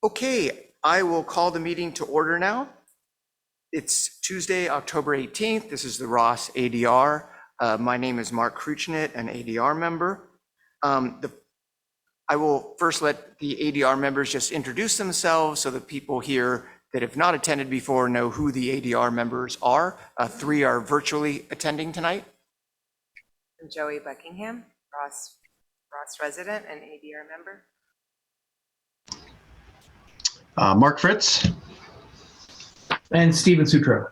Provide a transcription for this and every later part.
Okay, I will call the meeting to order now. It's Tuesday, October 18th. This is the Ross ADR. My name is Mark Kruchnet, an ADR member. I will first let the ADR members just introduce themselves so that people here that have not attended before know who the ADR members are. Three are virtually attending tonight. I'm Joey Buckingham, Ross resident and ADR member. Mark Fritz. And Steven Sutro.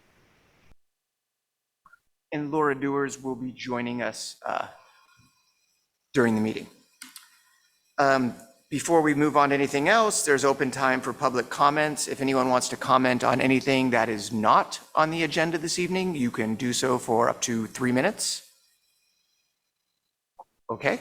And Laura Dewars will be joining us during the meeting. Before we move on to anything else, there's open time for public comments. If anyone wants to comment on anything that is not on the agenda this evening, you can do so for up to 3 minutes. Okay,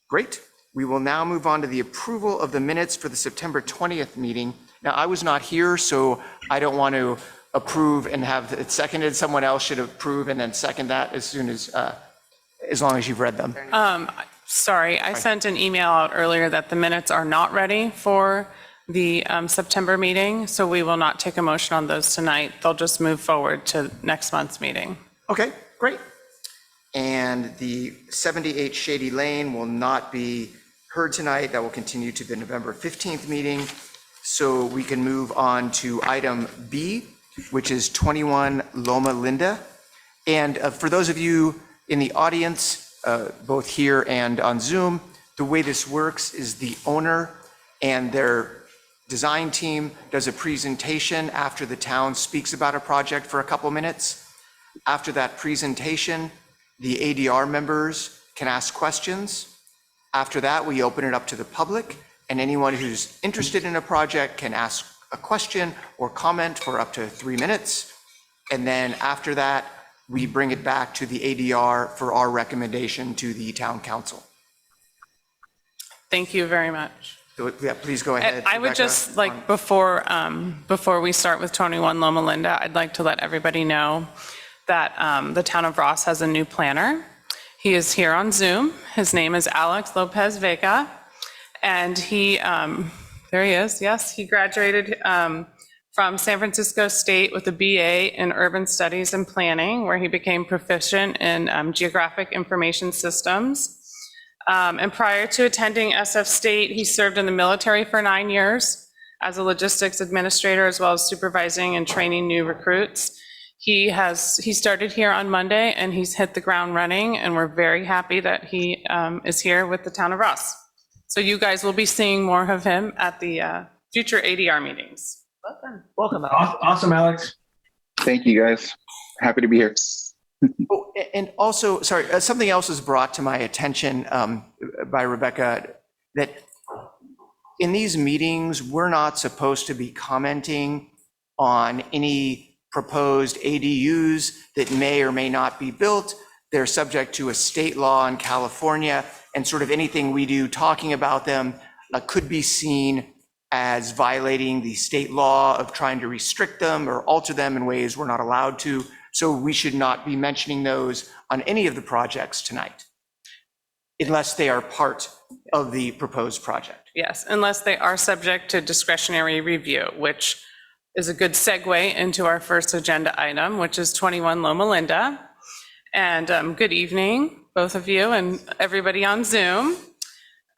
great. We will now move on to the approval of the minutes for the September 20th meeting. Now, I was not here, so I don't want to approve and have it seconded. Someone else should approve and then second that as long as you've read them. Sorry, I sent an email out earlier that the minutes are not ready for the September meeting, so we will not take a motion on those tonight. They'll just move forward to next month's meeting. Okay, great. And the 78 Shady Lane will not be heard tonight. That will continue to the November 15th meeting. So we can move on to item B, which is 21 Loma Linda. And for those of you in the audience, both here and on Zoom, the way this works is the owner and their design team does a presentation after the town speaks about a project for a couple minutes. After that presentation, the ADR members can ask questions. After that, we open it up to the public, and anyone who's interested in a project can ask a question or comment for up to 3 minutes. And then after that, we bring it back to the ADR for our recommendation to the town council. Thank you very much. So, yeah, please go ahead. I would Rebecca. just like, before we start with 21 Loma Linda, I'd like to let everybody know that the town of Ross has a new planner. He is here on Zoom. His name is Alex Lopez Vega. And he, there he is, yes, he graduated from San Francisco State with a BA in Urban Studies and Planning, where he became proficient in geographic information systems. And prior to attending SF State, he served in the military for 9 years as a logistics administrator, as well as supervising and training new recruits. He started here on Monday and he's hit the ground running, and we're very happy that he is here with the town of Ross. So you guys will be seeing more of him at the future ADR meetings. Welcome, Alex. Awesome, Alex. Thank you, guys. Happy to be here. Oh, and also, sorry, something else was brought to my attention by Rebecca, that in these meetings, we're not supposed to be commenting on any proposed ADUs that may or may not be built. They're subject to a state law in California, and sort of anything we do talking about them could be seen as violating the state law of trying to restrict them or alter them in ways we're not allowed to. So we should not be mentioning those on any of the projects tonight, unless they are part of the proposed project. Yes, unless they are subject to discretionary review, which is a good segue into our first agenda item, which is 21 Loma Linda. And good evening, both of you and everybody on Zoom.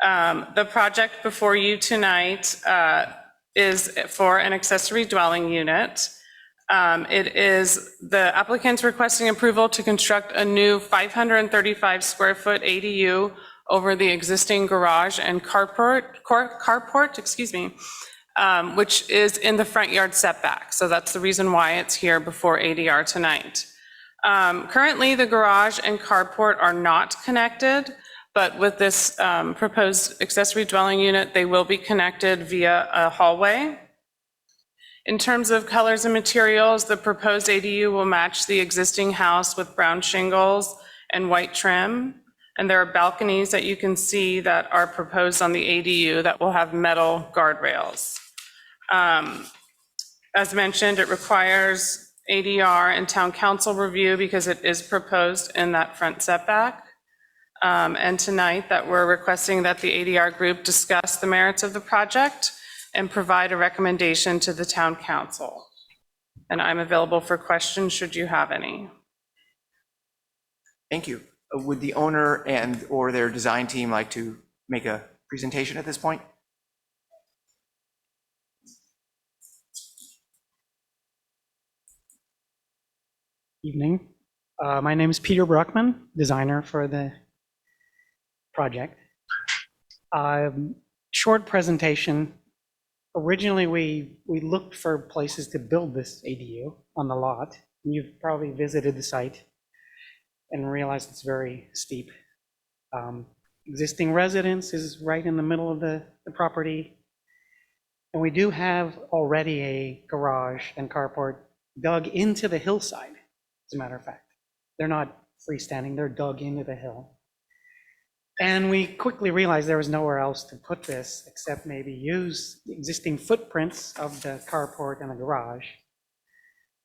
The project before you tonight is for an accessory dwelling unit. It is the applicant's requesting approval to construct a new 535 square foot ADU over the existing garage and carport, which is in the front yard setback. So that's the reason why it's here before ADR tonight. Currently, the garage and carport are not connected, but with this proposed accessory dwelling unit, they will be connected via a hallway. In terms of colors and materials, the proposed ADU will match the existing house with brown shingles and white trim. And there are balconies that you can see that are proposed on the ADU that will have metal guardrails. As mentioned, it requires ADR and town council review because it is proposed in that front setback. And tonight that we're requesting that the ADR group discuss the merits of the project and provide a recommendation to the town council. And I'm available for questions should you have any. Thank you. Would the owner or their design team like to make a presentation at this point? Evening. My name is Peter Bruckman, designer for the project. Short presentation. Originally, we looked for places to build this ADU on the lot. You've probably visited the site and realized it's very steep. Existing residence is right in the middle of the property. And we do have already a garage and carport dug into the hillside, as a matter of fact. They're not freestanding, they're dug into the hill. And we quickly realized there was nowhere else to put this except maybe use the existing footprints of the carport and the garage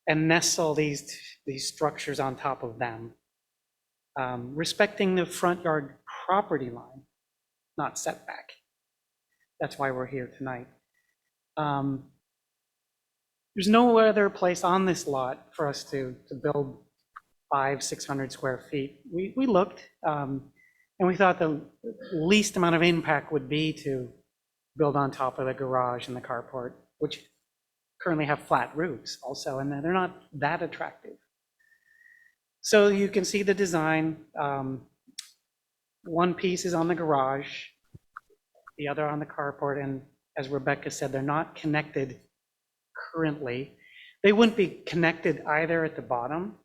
and nestle these structures on top of them, respecting the front yard property line, not setback. That's why we're here tonight. There's no other place on this lot for us to build 500-600 square feet. We looked, and we thought the least amount of impact would be to build on top of the garage and the carport, which currently have flat roofs also, and they're not that attractive. So you can see the design. One piece is on the garage, the other on the carport, and as Rebecca said, they're not connected currently. They wouldn't be connected either at the bottom.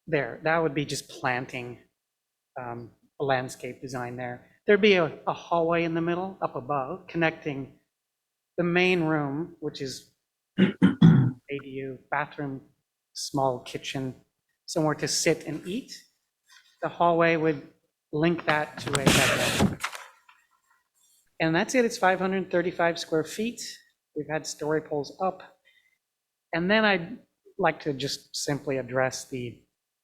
There, that would be just planting a landscape design there. There'd be a hallway in the middle up above connecting the main room, which is ADU, bathroom, small kitchen, somewhere to sit and eat. The hallway would link that to a bedroom. And that's it, it's 535 square feet. We've had story poles up. And then I'd like to just simply address the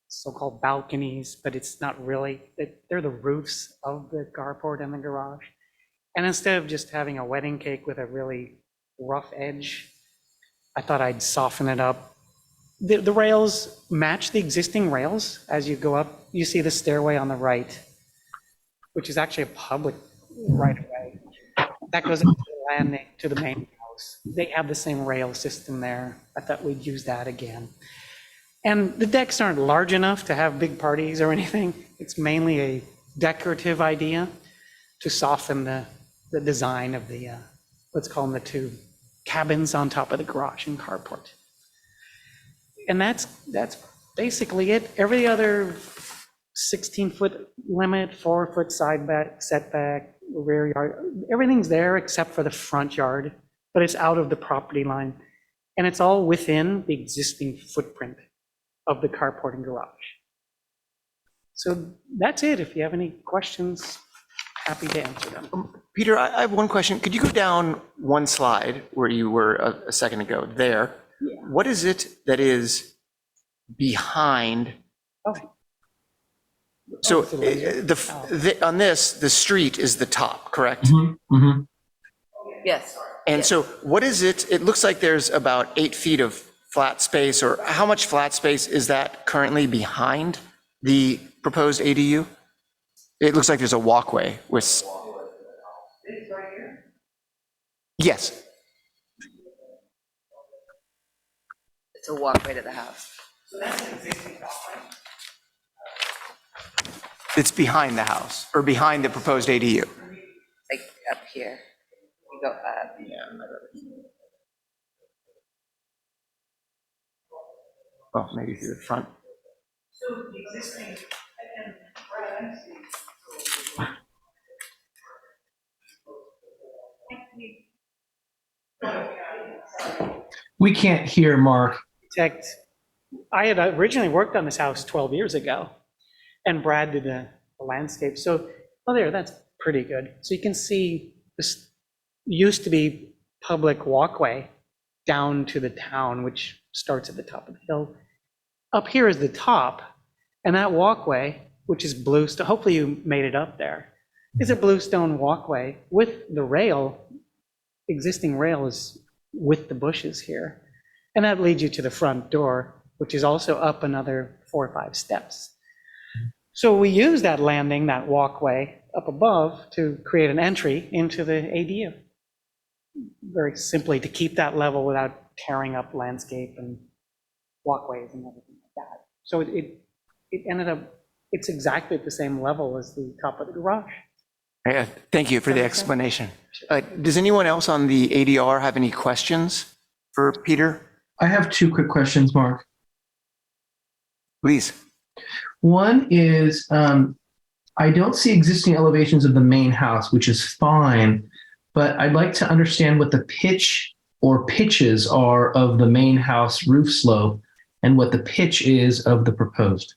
so-called balconies, but it's not really, they're the roofs of the carport and the garage. And instead of just having a wedding cake with a really rough edge, I thought I'd soften it up. The rails match the existing rails. As you go up, you see the stairway on the right, which is actually a public right-of-way. That goes up to the landing, to the main house. They have the same rail system there. I thought we'd use that again. And the decks aren't large enough to have big parties or anything. It's mainly a decorative idea to soften the design of the, let's call them the two cabins on top of the garage and carport. And that's basically it. Every other 16-foot limit, 4-foot setback, rear yard, everything's there except for the front yard, but it's out of the property line. And it's all within the existing footprint of the carport and garage. So that's it. If you have any questions, happy to answer them. Peter, I have one question. Could you go down one slide where you were a second ago there? Yeah. What is it that is behind? Oh. So it's a laser. on this, the street is the top, correct? Yes. And so what is it? It looks like there's about 8 feet of flat space, or how much flat space is that currently behind the proposed ADU? It looks like there's a walkway with. Yes, It's a walkway to the house. it's behind the house or behind the proposed ADU. Like up here. You go up. Oh, maybe through the front. We can't hear Mark. I had originally worked on this house 12 years ago, and Brad did the landscape. So, oh, there, that's pretty good. So you can see this used to be public walkway down to the town, which starts at the top of the hill. Up here is the top, and that walkway, which is bluestone, hopefully you made it up there, is a bluestone walkway with the rail existing rail is with the bushes here. And that leads you to the front door, which is also up another 4 or 5 steps. So we use that landing, that walkway up above to create an entry into the ADU. Very simply to keep that level without tearing up landscape and walkways and everything like that. So it ended up, it's exactly at the same level as the top of the garage. Yeah, thank you for the explanation. Does anyone else on the ADR have any questions for Peter? I have 2 quick questions, Mark. Please. One is, I don't see existing elevations of the main house, which is fine, but I'd like to understand what the pitch or pitches are of the main house roof slope and what the pitch is of the proposed.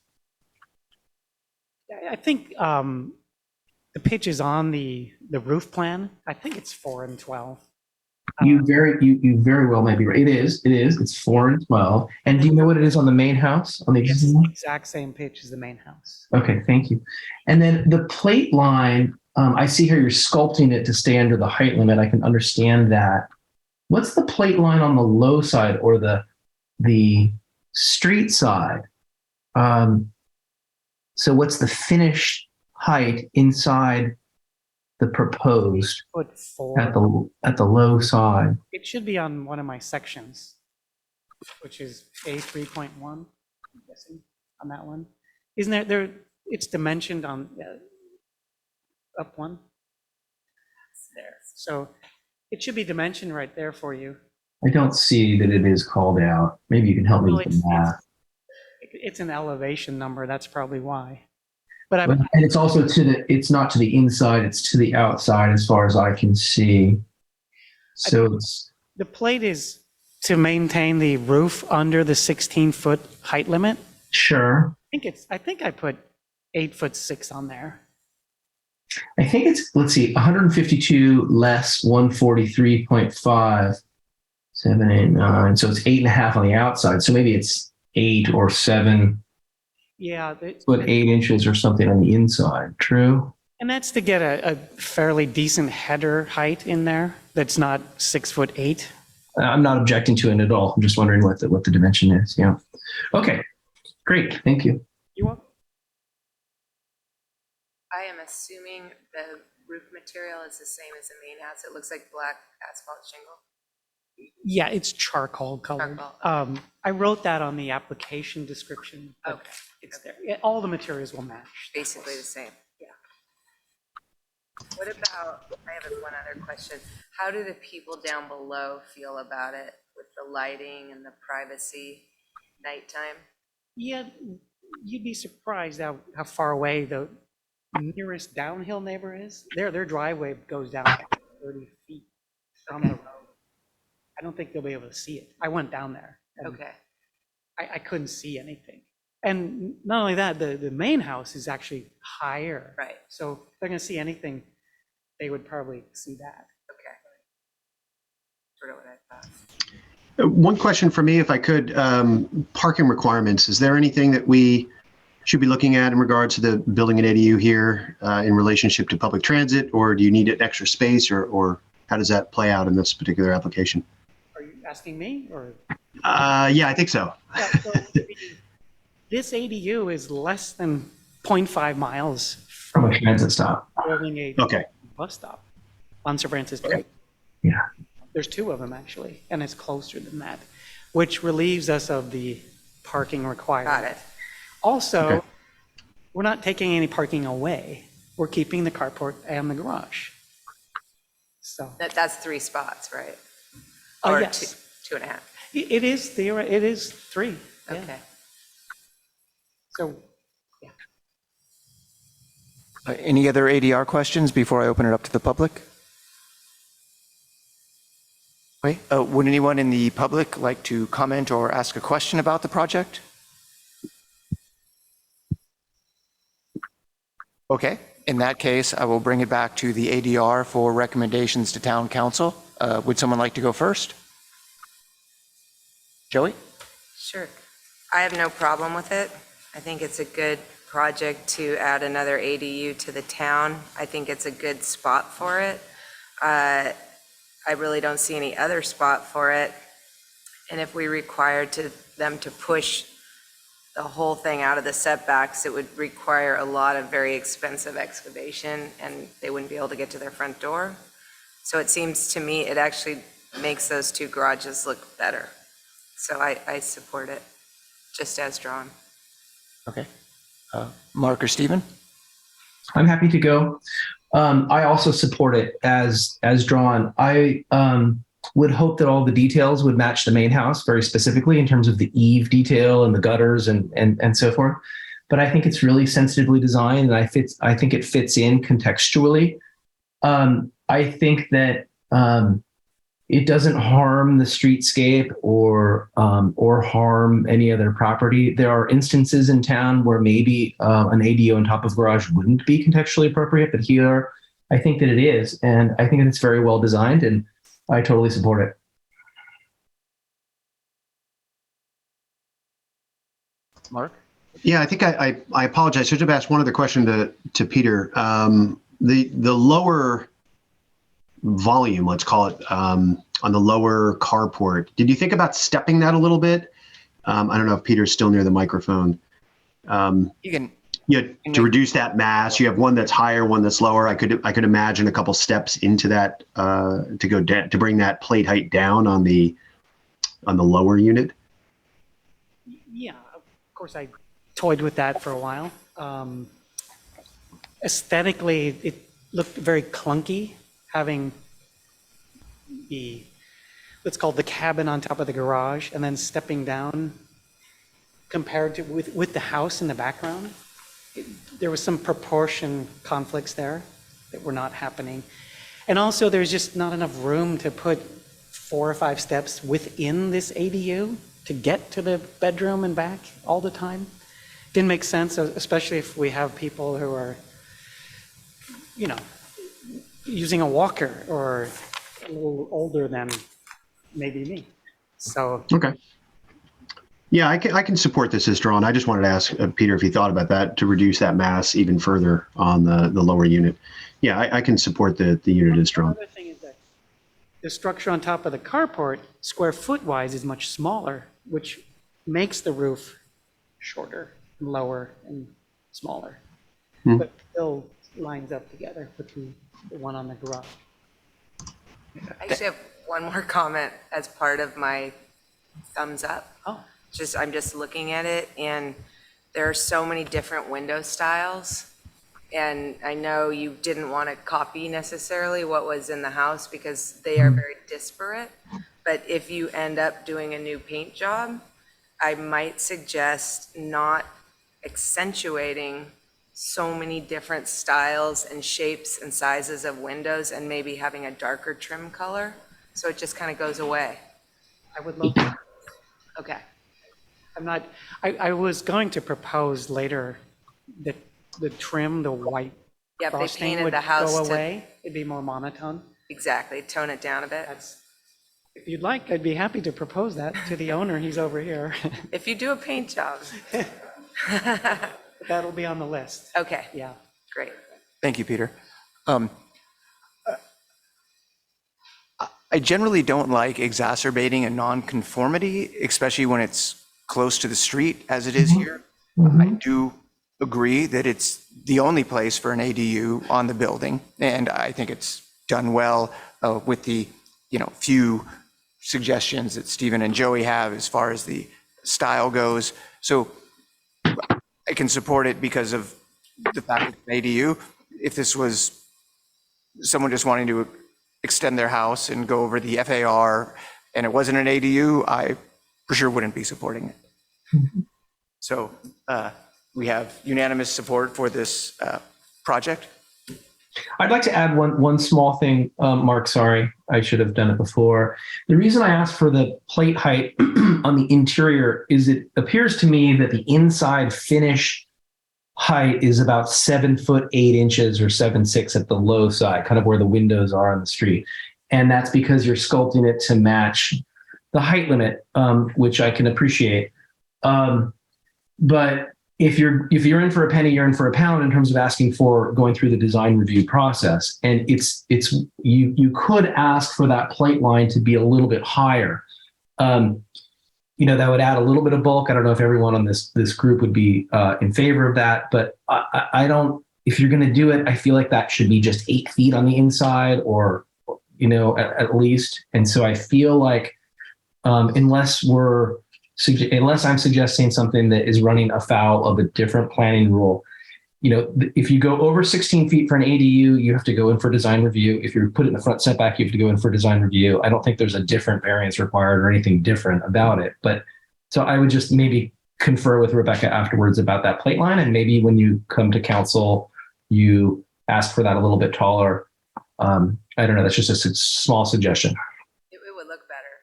I think the pitch is on the roof plan. I think it's 4 and 12. You very well may be right. It is. It's 4 and 12. And do you know what it is on the main house, on the It's existing the one? exact same pitch as the main house. Okay, thank you. And then the plate line, I see here you're sculpting it to stay under the height limit. I can understand that. What's the plate line on the low side or the street side? So what's the finished height inside the proposed Foot 4. at the low side? It should be on one of my sections, which is A3.1, I'm guessing, on that one. Isn't there, it's dimensioned on, up one? There. So it should be dimensioned right there for you. I don't see that it is called out. Maybe you can help me Well, with the math. It's an elevation number, that's probably why. But And it's also it's not to the inside, it's to the outside as far as I can see. So it's, the plate is to maintain the roof under the 16-foot height limit. sure. I think I put 8'6" on there. I think it's, let's see, 152 less 143.5, 7, 8, 9. So it's 8.5 on the outside. So maybe it's 8 or 7 Yeah, foot 8 inches or something on the inside. True. and that's to get a fairly decent header height in there that's not 6'8". I'm not objecting to it at all. I'm just wondering what the dimension is. Yeah. Okay. Great. Thank you. You want? I am assuming the roof material is the same as the main house. It looks like black asphalt shingle. Yeah, it's charcoal colored. Charcoal. I wrote that on the application description. but Okay. It's there. Yeah, all the materials will match. Basically the same. Yeah. What about, I have one other question. How do the people down below feel about it with the lighting and the privacy nighttime? Yeah, you'd be surprised how far away the nearest downhill neighbor is. Their driveway goes down 30 feet from the road. I don't think they'll be able to see it. I went down there. and Okay. I couldn't see anything. And not only that, the main house is actually higher. Right. So if they're going to see anything, they would probably see that. Okay. Sort of what I thought. One question for me, if I could, parking requirements. Is there anything that we should be looking at in regards to the building an ADU here in relationship to public transit, or do you need an extra space, or how does that play out in this particular application? Are you asking me or? Yeah, I think so. Yeah, so this ADU is less than 0.5 miles From from a transit stop. building a Okay. bus stop on Sir Francis Drake. Yeah. There's 2 of them actually, and it's closer than that, which relieves us of the parking requirement. Got it. Also, Okay. we're not taking any parking away. We're keeping the carport and the garage. So, That's 3 spots, right? oh, Or yes, 2.5. it is 3. yeah. Okay. So, Any other ADR questions before I open it up to the public? Wait, would anyone in the public like to comment or ask a question about the project? Okay, in that case, I will bring it back to the ADR for recommendations to town council. Would someone like to go first? Joey? Sure. I have no problem with it. I think it's a good project to add another ADU to the town. I think it's a good spot for it. I really don't see any other spot for it. And if we required them to push the whole thing out of the setbacks, it would require a lot of very expensive excavation, and they wouldn't be able to get to their front door. So it seems to me it actually makes those two garages look better. So I support it, just as drawn. Okay. Mark or Stephen? I'm happy to go. I also support it as drawn. I would hope that all the details would match the main house very specifically in terms of the eave detail and the gutters and so forth. But I think it's really sensitively designed, and I think it fits in contextually. I think that it doesn't harm the streetscape or harm any other property. There are instances in town where maybe an ADU on top of garage wouldn't be contextually appropriate, but here I think that it is, and I think that it's very well designed, and I totally support it. Mark? Yeah, I think I apologize. I should have asked one other question to Peter. The lower volume, let's call it, on the lower carport, did you think about stepping that a little bit? I don't know if Peter's still near the microphone. You can, Yeah, to reduce that mass, you have one that's higher, one that's lower. I could imagine a couple steps into that to go down to bring that plate height down on the lower unit. Yeah, of course, I toyed with that for a while. Aesthetically, it looked very clunky, having let's call it the cabin on top of the garage, and then stepping down compared to with the house in the background. There was some proportion conflicts there that were not happening. And also there's just not enough room to put 4 or 5 steps within this ADU to get to the bedroom and back all the time. Didn't make sense, especially if we have people who are, using a walker or a little older than maybe me. So Okay. Yeah, I can support this as drawn. I just wanted to ask Peter if he thought about that to reduce that mass even further on the lower unit. Yeah, I can support the unit as drawn. another thing is that the structure on top of the carport, square foot wise, is much smaller, which makes the roof shorter and lower and smaller. Hmm. But still lines up together with the one on the garage. I actually have one more comment as part of my thumbs up. Oh. I'm just looking at it, and there are so many different window styles. And I know you didn't want to copy necessarily what was in the house because they are very disparate. But if you end up doing a new paint job, I might suggest not accentuating so many different styles and shapes and sizes of windows, and maybe having a darker trim color, so it just kind of goes away. I would love that. Okay. I was going to propose later that the trim, the white Yeah, if they frosting painted would the house go to, away. It'd be more monotone. exactly, tone it down a bit. If you'd like, I'd be happy to propose that to the owner. He's over here. If you do a paint job. That'll be on the list. Okay, Yeah. great. thank you, Peter. I generally don't like exacerbating a nonconformity, especially when it's close to the street as it is here. I do agree that it's the only place for an ADU on the building, and I think it's done well with the few suggestions that Stephen and Joey have as far as the style goes. So I can support it because of the fact that it's an ADU. If this was someone just wanting to extend their house and go over the FAR and it wasn't an ADU, I for sure wouldn't be supporting it. So we have unanimous support for this project. I'd like to add one small thing, Mark. Sorry, I should have done it before. The reason I asked for the plate height on the interior is it appears to me that the inside finish height is about 7 foot 8 inches or 7'6" at the low side, kind of where the windows are on the street, and that's because you're sculpting it to match the height limit, which I can appreciate. But if you're in for a penny, you're in for a pound in terms of asking for going through the design review process. And you could ask for that plate line to be a little bit higher. That would add a little bit of bulk. I don't know if everyone on this group would be in favor of that, but I don't. If you're going to do it, I feel like that should be just 8 feet on the inside, or at least. And so I feel like unless I'm suggesting something that is running afoul of a different planning rule, if you go over 16 feet for an ADU, you have to go in for design review. If you put it in the front setback, you have to go in for design review. I don't think there's a different variance required or anything different about it. But so I would just maybe confer with Rebecca afterwards about that plate line. And maybe when you come to council, you ask for that a little bit taller. I don't know. That's just a small suggestion. It would look better.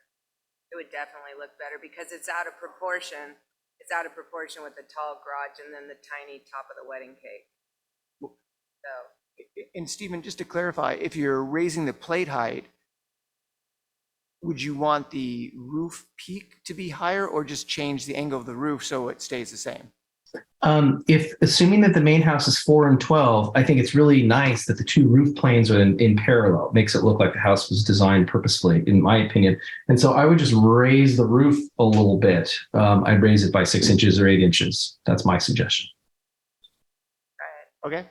It would definitely look better because it's out of proportion. It's out of proportion with the tall garage and then the tiny top of the wedding cake. So, And Stephen, just to clarify, if you're raising the plate height, would you want the roof peak to be higher or just change the angle of the roof so it stays the same? If assuming that the main house is 4 and 12, I think it's really nice that the two roof planes are in parallel. It makes it look like the house was designed purposefully, in my opinion. And so I would just raise the roof a little bit. I'd raise it by 6 inches or 8 inches. That's my suggestion. Okay.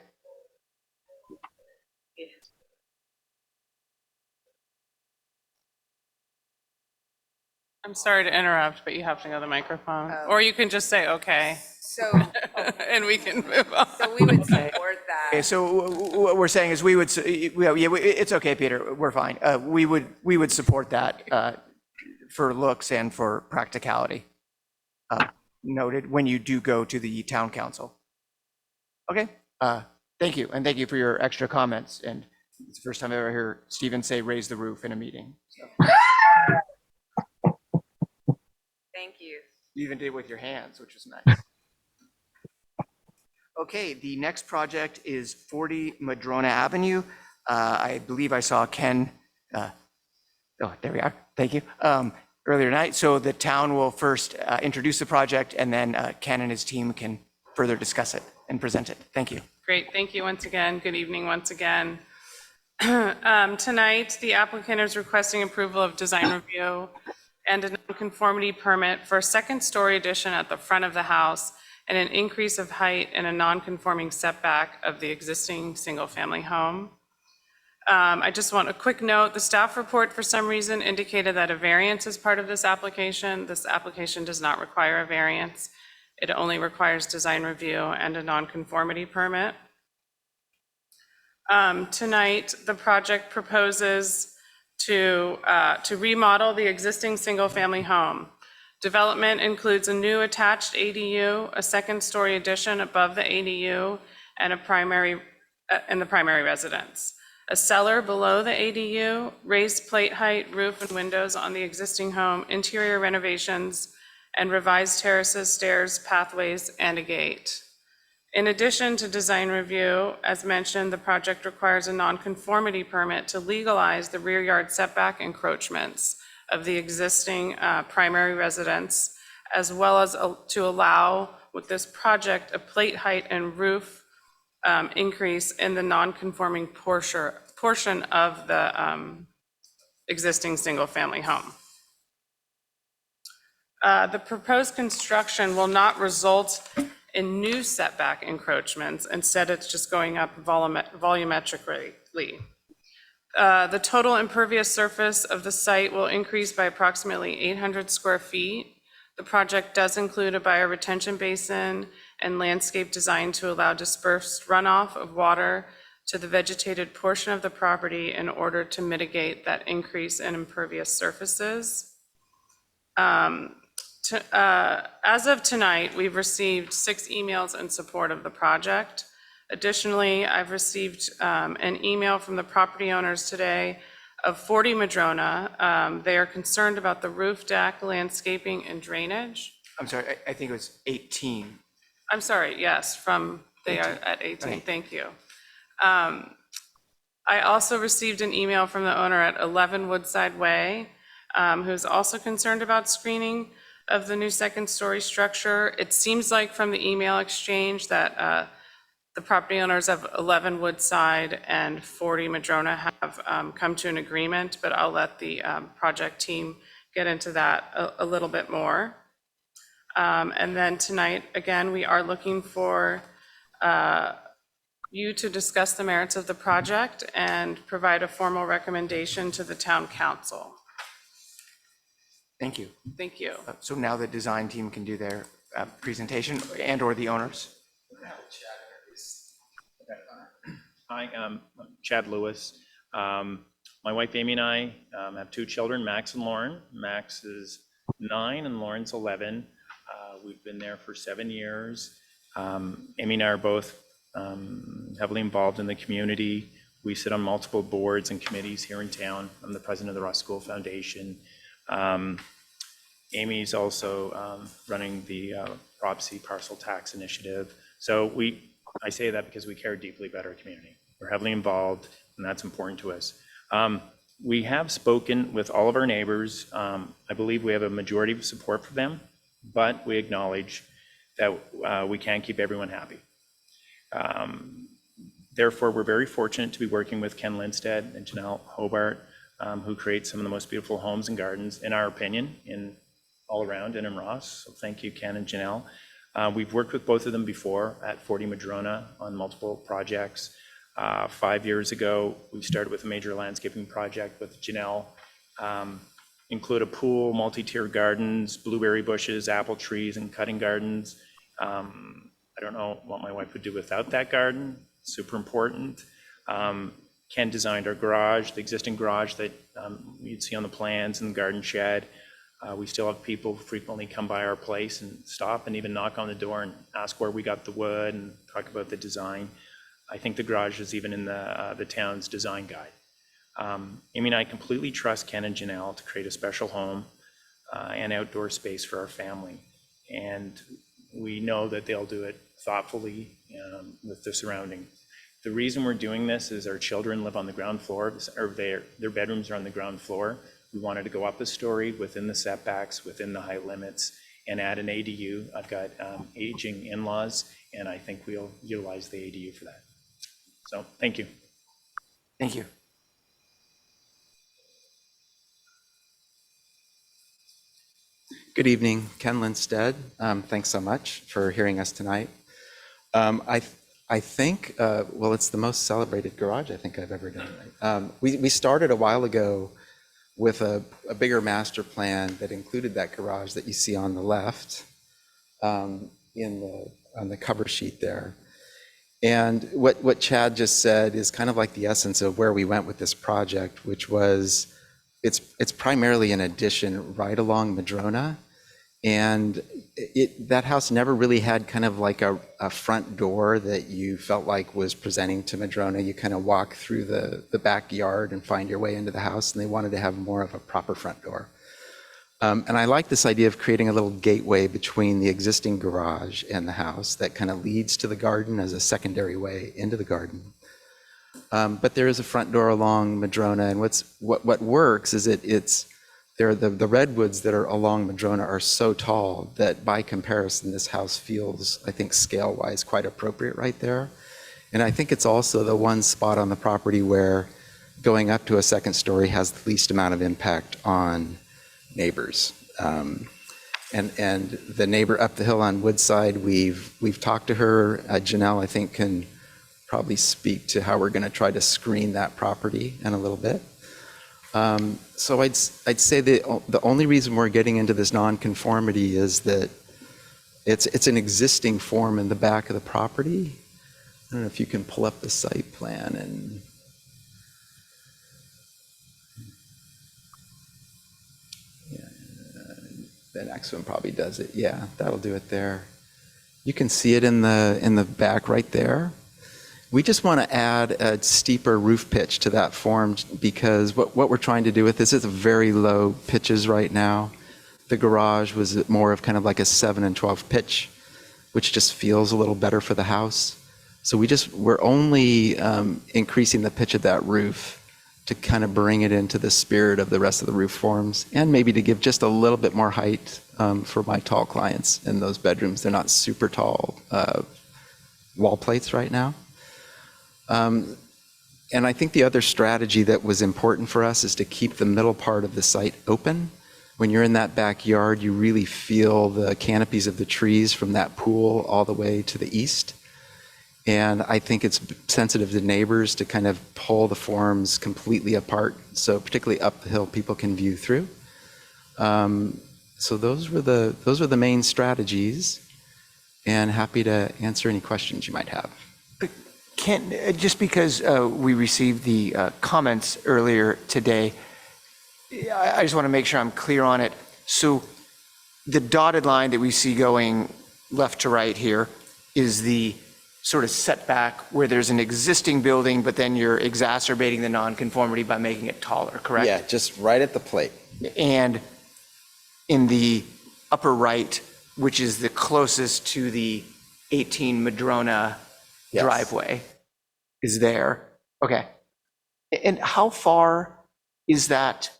yeah. I'm sorry to interrupt, but you have to go to the microphone. Oh. Or you can just say, okay, So, and we can move on. so we would support that. Okay, so what we're saying is it's okay, Peter, we're fine. We would support that for looks and for practicality. Noted when you do go to the town council. Okay, thank you. And thank you for your extra comments. And it's the first time I ever hear Stephen say, raise the roof in a meeting. So. Thank you. You even did it with your hands, which was nice. Okay, the next project is 40 Madrona Avenue. I believe I saw Ken. Oh, there we are. Thank you. Earlier tonight. So the town will first introduce the project, and then Ken and his team can further discuss it and present it. Thank you. Great, thank you once again. Good evening once again. Tonight, the applicant is requesting approval of design review and a nonconformity permit for a second-story addition at the front of the house and an increase of height in a non-conforming setback of the existing single-family home. I just want a quick note. The staff report, for some reason, indicated that a variance is part of this application. This application does not require a variance. It only requires design review and a nonconformity permit. Tonight, the project proposes to remodel the existing single-family home. Development includes a new attached ADU, a second-story addition above the ADU, and the primary residence. A cellar below the ADU, raised plate height, roof, and windows on the existing home, interior renovations, and revised terraces, stairs, pathways, and a gate. In addition to design review, as mentioned, the project requires a nonconformity permit to legalize the rear yard setback encroachments of the existing primary residence, as well as to allow with this project a plate height and roof increase in the non-conforming portion of the existing single-family home. The proposed construction will not result in new setback encroachments. Instead, it's just going up volumetrically. The total impervious surface of the site will increase by approximately 800 square feet. The project does include a bioretention basin and landscape design to allow dispersed runoff of water to the vegetated portion of the property in order to mitigate that increase in impervious surfaces. As of tonight, we've received 6 emails in support of the project. Additionally, I've received an email from the property owners today of 40 Madrona. They are concerned about the roof deck, landscaping, and drainage. I'm sorry, I think it was 18. I'm sorry, yes, they are at 18, Right. thank you. I also received an email from the owner at 11 Woodside Way, who's also concerned about screening. of the new second-story structure. It seems like from the email exchange that the property owners of 11 Woodside and 40 Madrona have come to an agreement, but I'll let the project team get into that a little bit more. And then tonight, again, we are looking for you to discuss the merits of the project and provide a formal recommendation to the town council. Thank you. Thank you. So now the design team can do their presentation and/or the owners. Hi, I'm Chad Lewis. My wife Amy and I have two children, Max and Lauren. Max is 9 and Lauren's 11. We've been there for 7 years. Amy and I are both heavily involved in the community. We sit on multiple boards and committees here in town. I'm the president of the Ross School Foundation. Amy's also running the Prop C Parcel Tax Initiative. So I say that because we care deeply about our community. We're heavily involved, and that's important to us. We have spoken with all of our neighbors. I believe we have a majority of support for them, but we acknowledge that we can't keep everyone happy. Therefore, we're very fortunate to be working with Ken Lindstedt and Janelle Hobart, who create some of the most beautiful homes and gardens, in our opinion, all around and in Ross. So thank you, Ken and Janelle. We've worked with both of them before at 40 Madrona on multiple projects. 5 years ago, we started with a major landscaping project with Janelle. Include a pool, multi-tier gardens, blueberry bushes, apple trees, and cutting gardens. I don't know what my wife would do without that garden. Super important. Ken designed our garage, the existing garage that you'd see on the plans, and the garden shed. We still have people frequently come by our place and stop and even knock on the door and ask where we got the wood and talk about the design. I think the garage is even in the town's design guide. Amy and I completely trust Ken and Janelle to create a special home and outdoor space for our family. And we know that they'll do it thoughtfully with the surrounding. The reason we're doing this is our children live on the ground floor, or their bedrooms are on the ground floor. We wanted to go up a story within the setbacks, within the height limits, and add an ADU. I've got aging in-laws, and I think we'll utilize the ADU for that. So, thank you. Thank you. Good evening, Ken Lindstedt. Thanks so much for hearing us tonight. I think, well, it's the most celebrated garage I think I've ever done. We started a while ago with a bigger master plan that included that garage that you see on the left on the cover sheet there. And what Chad just said is kind of like the essence of where we went with this project, which was it's primarily an addition right along Madrona. And that house never really had kind of like a front door that you felt like was presenting to Madrona. You kind of walk through the backyard and find your way into the house, and they wanted to have more of a proper front door. And I like this idea of creating a little gateway between the existing garage and the house that kind of leads to the garden as a secondary way into the garden. But there is a front door along Madrona, and what works is the redwoods that are along Madrona are so tall that by comparison, this house feels, I think, scale-wise quite appropriate right there. And I think it's also the one spot on the property where going up to a second story has the least amount of impact on neighbors. And the neighbor up the hill on Woodside, we've talked to her. Janelle, I think, can probably speak to how we're going to try to screen that property in a little bit. So I'd say the only reason we're getting into this nonconformity is that it's an existing form in the back of the property. I don't know if you can pull up the site plan and the next one probably does it. Yeah, that'll do it there. You can see it in the back right there. We just want to add a steeper roof pitch to that form because what we're trying to do with this is very low pitches right now. The garage was more of kind of like a 7 and 12 pitch, which just feels a little better for the house. So we're only increasing the pitch of that roof to kind of bring it into the spirit of the rest of the roof forms, and maybe to give just a little bit more height for my tall clients in those bedrooms. They're not super tall wall plates right now. And I think the other strategy that was important for us is to keep the middle part of the site open. When you're in that backyard, you really feel the canopies of the trees from that pool all the way to the east. And I think it's sensitive to neighbors to kind of pull the forms completely apart, so particularly up the hill, people can view through. So those were the main strategies, and happy to answer any questions you might have. Ken, just because we received the comments earlier today, I just want to make sure I'm clear on it. So the dotted line that we see going left to right here is the sort of setback where there's an existing building, but then you're exacerbating the nonconformity by making it taller, correct? Yeah, just right at the plate. And in the upper right, which is the closest to the 18 Madrona Yes. driveway, is there. Okay. And how far is that?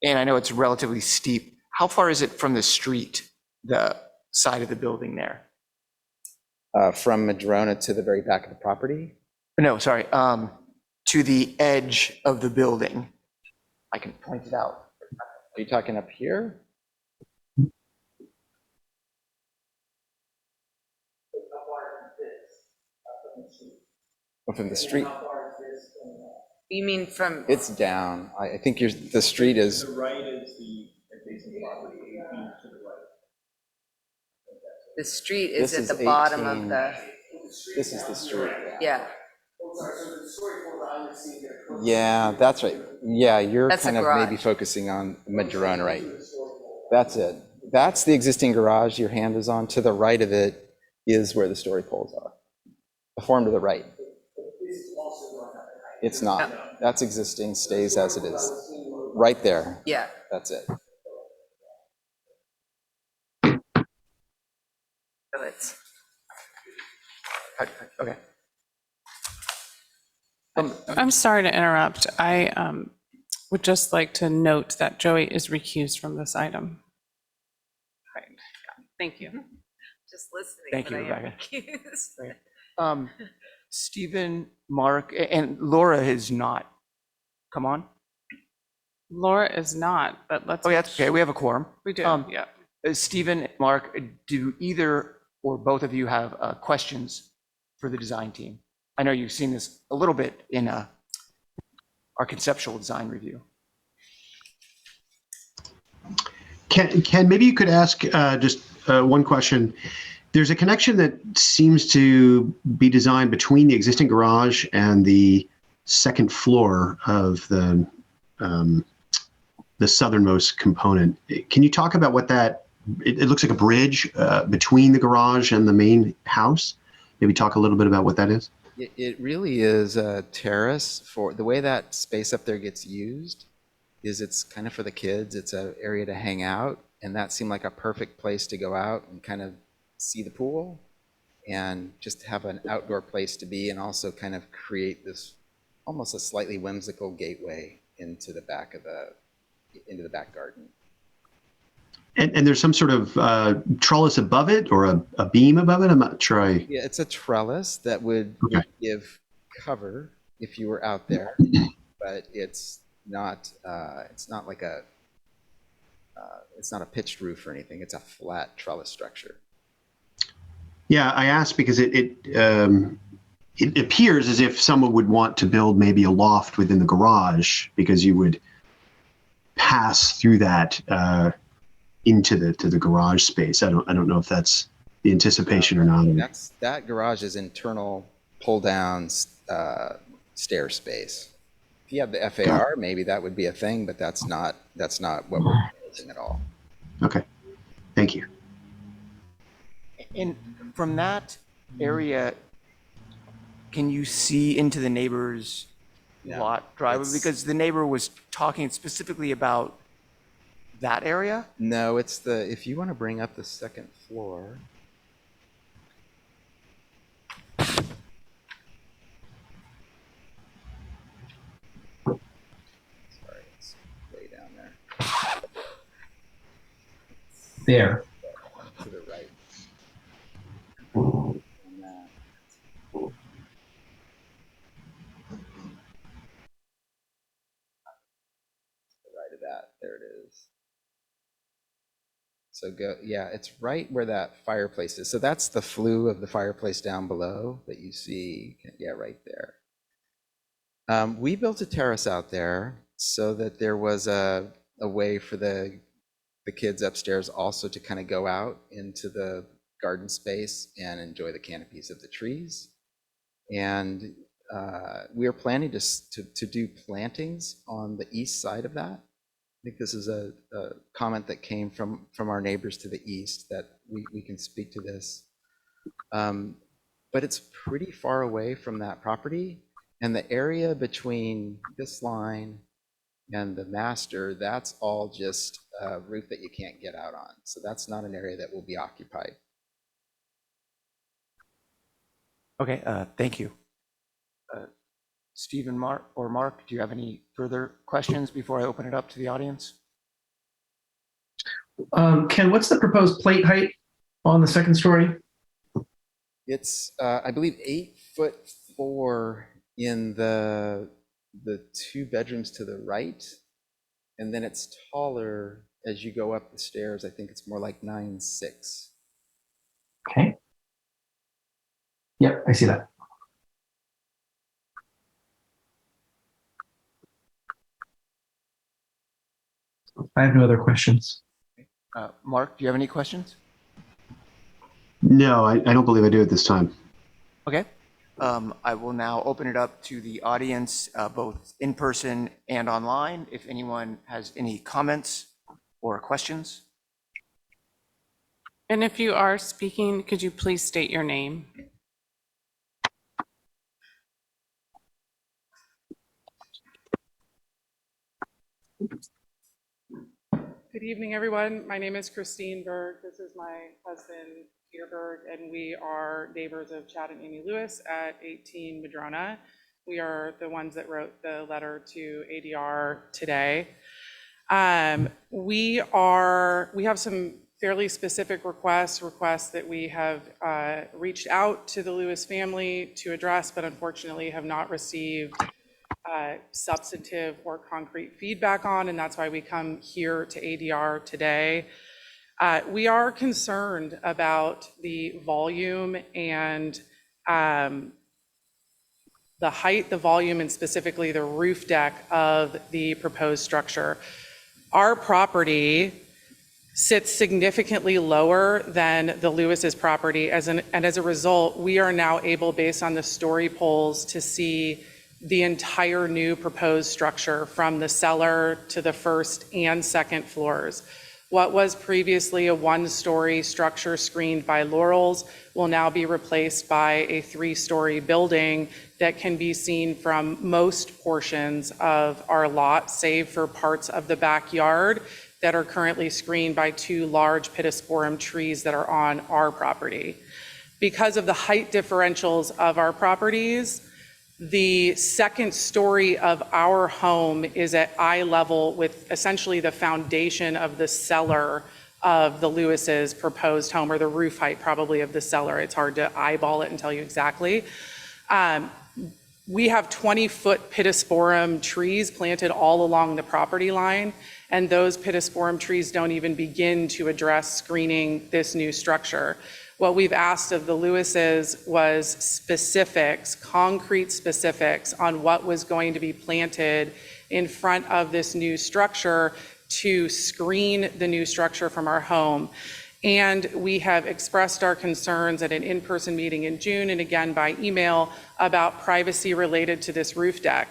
And I know it's relatively steep. How far is it from the street, the side of the building there? From Madrona to the very back of the property? No, sorry, to the edge of the building. I can point it out. Are you talking up here? Or from the street? You mean from, It's down. I think the street is, the street is This at is the bottom 18. of the, this is the street. yeah. Yeah, that's right. Yeah, you're That's the kind of garage. maybe focusing on Madrona, right? That's it. That's the existing garage your hand is on. To the right of it is where the story poles are. The form to the right. It's not. That's existing, stays as it is. Right there. Yeah. That's it. So it's, Okay. I'm sorry to interrupt. I would just like to note that Joey is recused from this item. Right. Yeah. Thank you. just listening. Thank but you, I am Rebecca. recused. Stephen, Mark, and Laura has not come on. Laura is not, but let's. Oh, yeah, that's okay. We have a quorum. We do, Um, yeah. Stephen, Mark, do either or both of you have questions for the design team? I know you've seen this a little bit in our conceptual design review. Ken, maybe you could ask just one question. There's a connection that seems to be designed between the existing garage and the second floor of the southernmost component. Can you talk about what that? It looks like a bridge between the garage and the main house. Maybe talk a little bit about what that is. It really is a terrace. For the way that space up there gets used is it's kind of for the kids. It's an area to hang out, and that seemed like a perfect place to go out and kind of see the pool and just have an outdoor place to be, and also kind of create this almost a slightly whimsical gateway into the back garden. And there's some sort of trellis above it or a beam above it. I'm not sure. Yeah, it's a trellis that would give cover if you were out there, but it's not like it's not a pitched roof or anything. It's a flat trellis structure. Yeah, I asked because it appears as if someone would want to build maybe a loft within the garage because you would pass through that into the garage space. I don't know if that's the anticipation or not. That garage is internal pull down stair space. If you have the FAR, maybe that would be a thing, but that's not what we're proposing at all. Okay, thank you. And from that area, can you see into the neighbor's lot driveway? Because the neighbor was talking specifically about that area? No, it's if you want to bring up the second floor. there. To the right. And that. To the right of that, there it is. So go, yeah, it's right where that fireplace is. So that's the flue of the fireplace down below that you see. Yeah, right there. We built a terrace out there so that there was a way for the kids upstairs also to kind of go out into the garden space and enjoy the canopies of the trees. And we are planning to do plantings on the east side of that. I think this is a comment that came from our neighbors to the east that we can speak to this. But it's pretty far away from that property. And the area between this line and the master, that's all just a roof that you can't get out on. So that's not an area that will be occupied. Okay, thank you. Stephen, Mark, do you have any further questions before I open it up to the audience? Ken, what's the proposed plate height on the second story? It's, I believe, 8'4" in the 2 bedrooms to the right, and then it's taller as you go up the stairs. I think it's more like 9'6". Okay. Yep, I see that. I have no other questions. Mark, do you have any questions? No, I don't believe I do at this time. Okay. I will now open it up to the audience, both in person and online, if anyone has any comments or questions. And if you are speaking, could you please state your name? Good evening, everyone. My name is Christine Berg. This is my husband, Peter Berg, and we are neighbors of Chad and Amy Lewis at 18 Madrona. We are the ones that wrote the letter to ADR today. We have some fairly specific requests that we have reached out to the Lewis family to address, but unfortunately have not received substantive or concrete feedback on, and that's why we come here to ADR today. We are concerned about the volume and the height, the volume, and specifically the roof deck of the proposed structure. Our property sits significantly lower than the Lewis's property, and as a result, we are now able, based on the story polls, to see the entire new proposed structure from the cellar to the first and second floors. What was previously a 1-story structure screened by laurels will now be replaced by a 3-story building that can be seen from most portions of our lot, save for parts of the backyard that are currently screened by 2 large pittosporum trees that are on our property. Because of the height differentials of our properties, the second story of our home is at eye level with essentially the foundation of the cellar of the Lewis's proposed home, or the roof height probably of the cellar. It's hard to eyeball it and tell you exactly. We have 20-foot pittosporum trees planted all along the property line, and those pittosporum trees don't even begin to address screening this new structure. What we've asked of the Lewis's was specifics, concrete specifics on what was going to be planted in front of this new structure to screen the new structure from our home. And we have expressed our concerns at an in-person meeting in June and again by email about privacy related to this roof deck.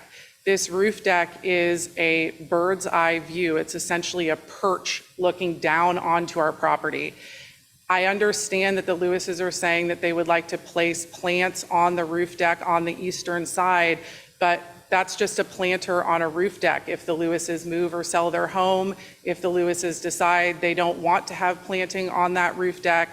This roof deck is a bird's eye view. It's essentially a perch looking down onto our property. I understand that the Lewis's are saying that they would like to place plants on the roof deck on the eastern side, but that's just a planter on a roof deck. If the Lewis's move or sell their home, if the Lewis's decide they don't want to have planting on that roof deck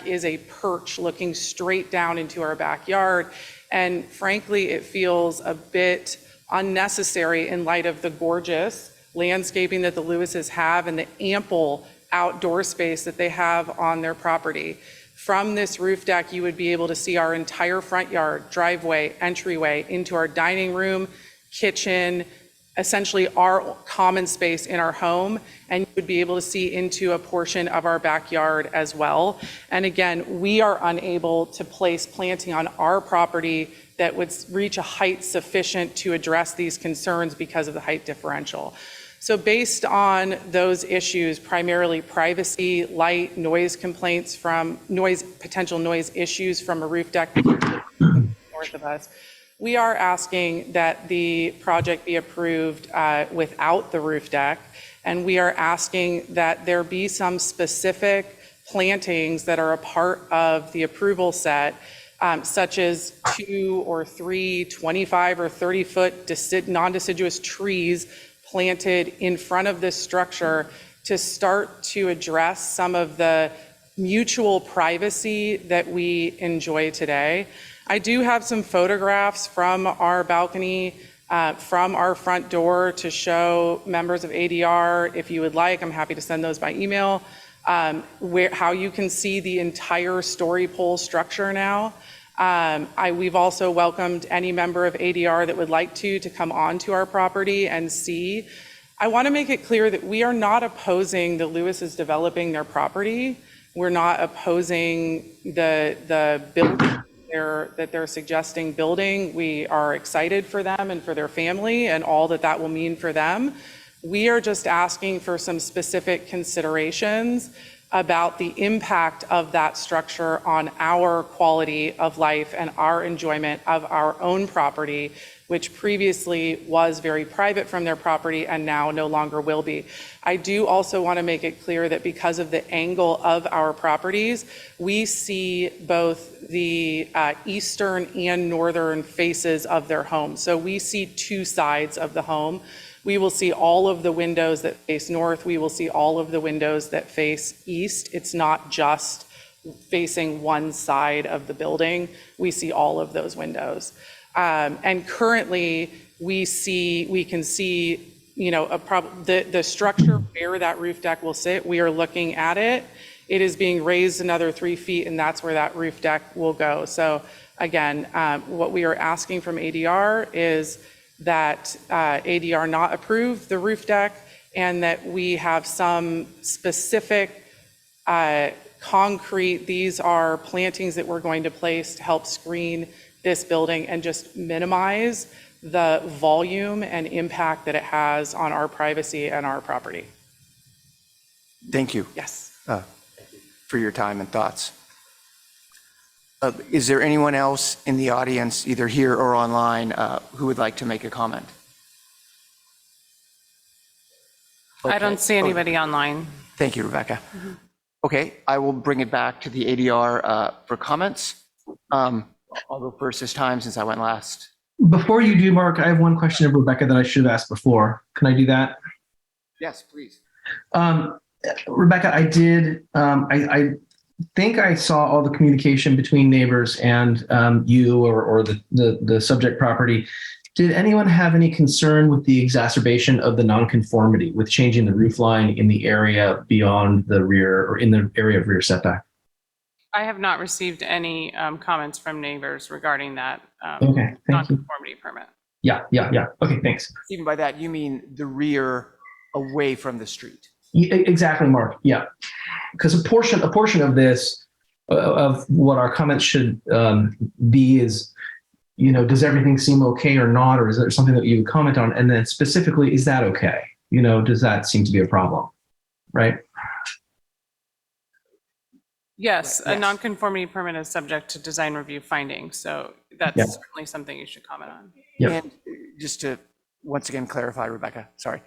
is a perch looking straight down into our backyard. And frankly, it feels a bit unnecessary in light of the gorgeous landscaping that the Lewis's have and the ample outdoor space that they have on their property. From this roof deck, you would be able to see our entire front yard, driveway, entryway into our dining room, kitchen, essentially our common space in our home, and you would be able to see into a portion of our backyard as well. And again, we are unable to place planting on our property that would reach a height sufficient to address these concerns because of the height differential. So based on those issues, primarily privacy, light, noise complaints from potential noise issues from a roof deck north of us, we are asking that the project be approved without the roof deck, and we are asking that there be some specific plantings that are a part of the approval set, such as 2 or 3 25 or 30-foot non-deciduous trees planted in front of this structure to start to address some of the mutual privacy that we enjoy today. I do have some photographs from our balcony, from our front door to show members of ADR. If you would like, I'm happy to send those by email, how you can see the entire story pole structure now. We've also welcomed any member of ADR that would like to come onto our property and see. I want to make it clear that we are not opposing the Lewis's developing their property. We're not opposing the building that they're suggesting building. We are excited for them and for their family and all that that will mean for them. We are just asking for some specific considerations about the impact of that structure on our quality of life and our enjoyment of our own property, which previously was very private from their property and now no longer will be. I do also want to make it clear that because of the angle of our properties, we see both the eastern and northern faces of their home. So we see 2 sides of the home. We will see all of the windows that face north. We will see all of the windows that face east. It's not just facing one side of the building. We see all of those windows. And currently, we can see, the structure where that roof deck will sit. We are looking at it. It is being raised another 3 feet, and that's where that roof deck will go. So again, what we are asking from ADR is that ADR not approve the roof deck, and that we have some specific concrete, these are plantings that we're going to place to help screen this building and just minimize the volume and impact that it has on our privacy and our property. Thank you. Yes. For your time and thoughts. Is there anyone else in the audience, either here or online, who would like to make a comment? I don't see anybody online. Thank you, Rebecca. Okay, I will bring it back to the ADR for comments. I'll go first this time since I went last. Before you do, Mark, I have one question of Rebecca that I should have asked before. Can I do that? Yes, please. Rebecca, I did, I think I saw all the communication between neighbors and you or the subject property. Did anyone have any concern with the exacerbation of the nonconformity with changing the roof line in the area beyond the rear or in the area of rear setback? I have not received any comments from neighbors regarding that Okay, thank you. nonconformity permit. Yeah. Okay, thanks. Even by that, you mean the rear away from the street? Exactly, Mark. Yeah, because a portion of this, of what our comments should be is, does everything seem okay or not, or is there something that you would comment on? And then specifically, is that okay? Does that seem to be a problem, right? Yes, a Yes. nonconformity permit is subject to design review findings, so that's Yeah. certainly something you should comment on. Yep. And just to once again clarify, Rebecca, sorry.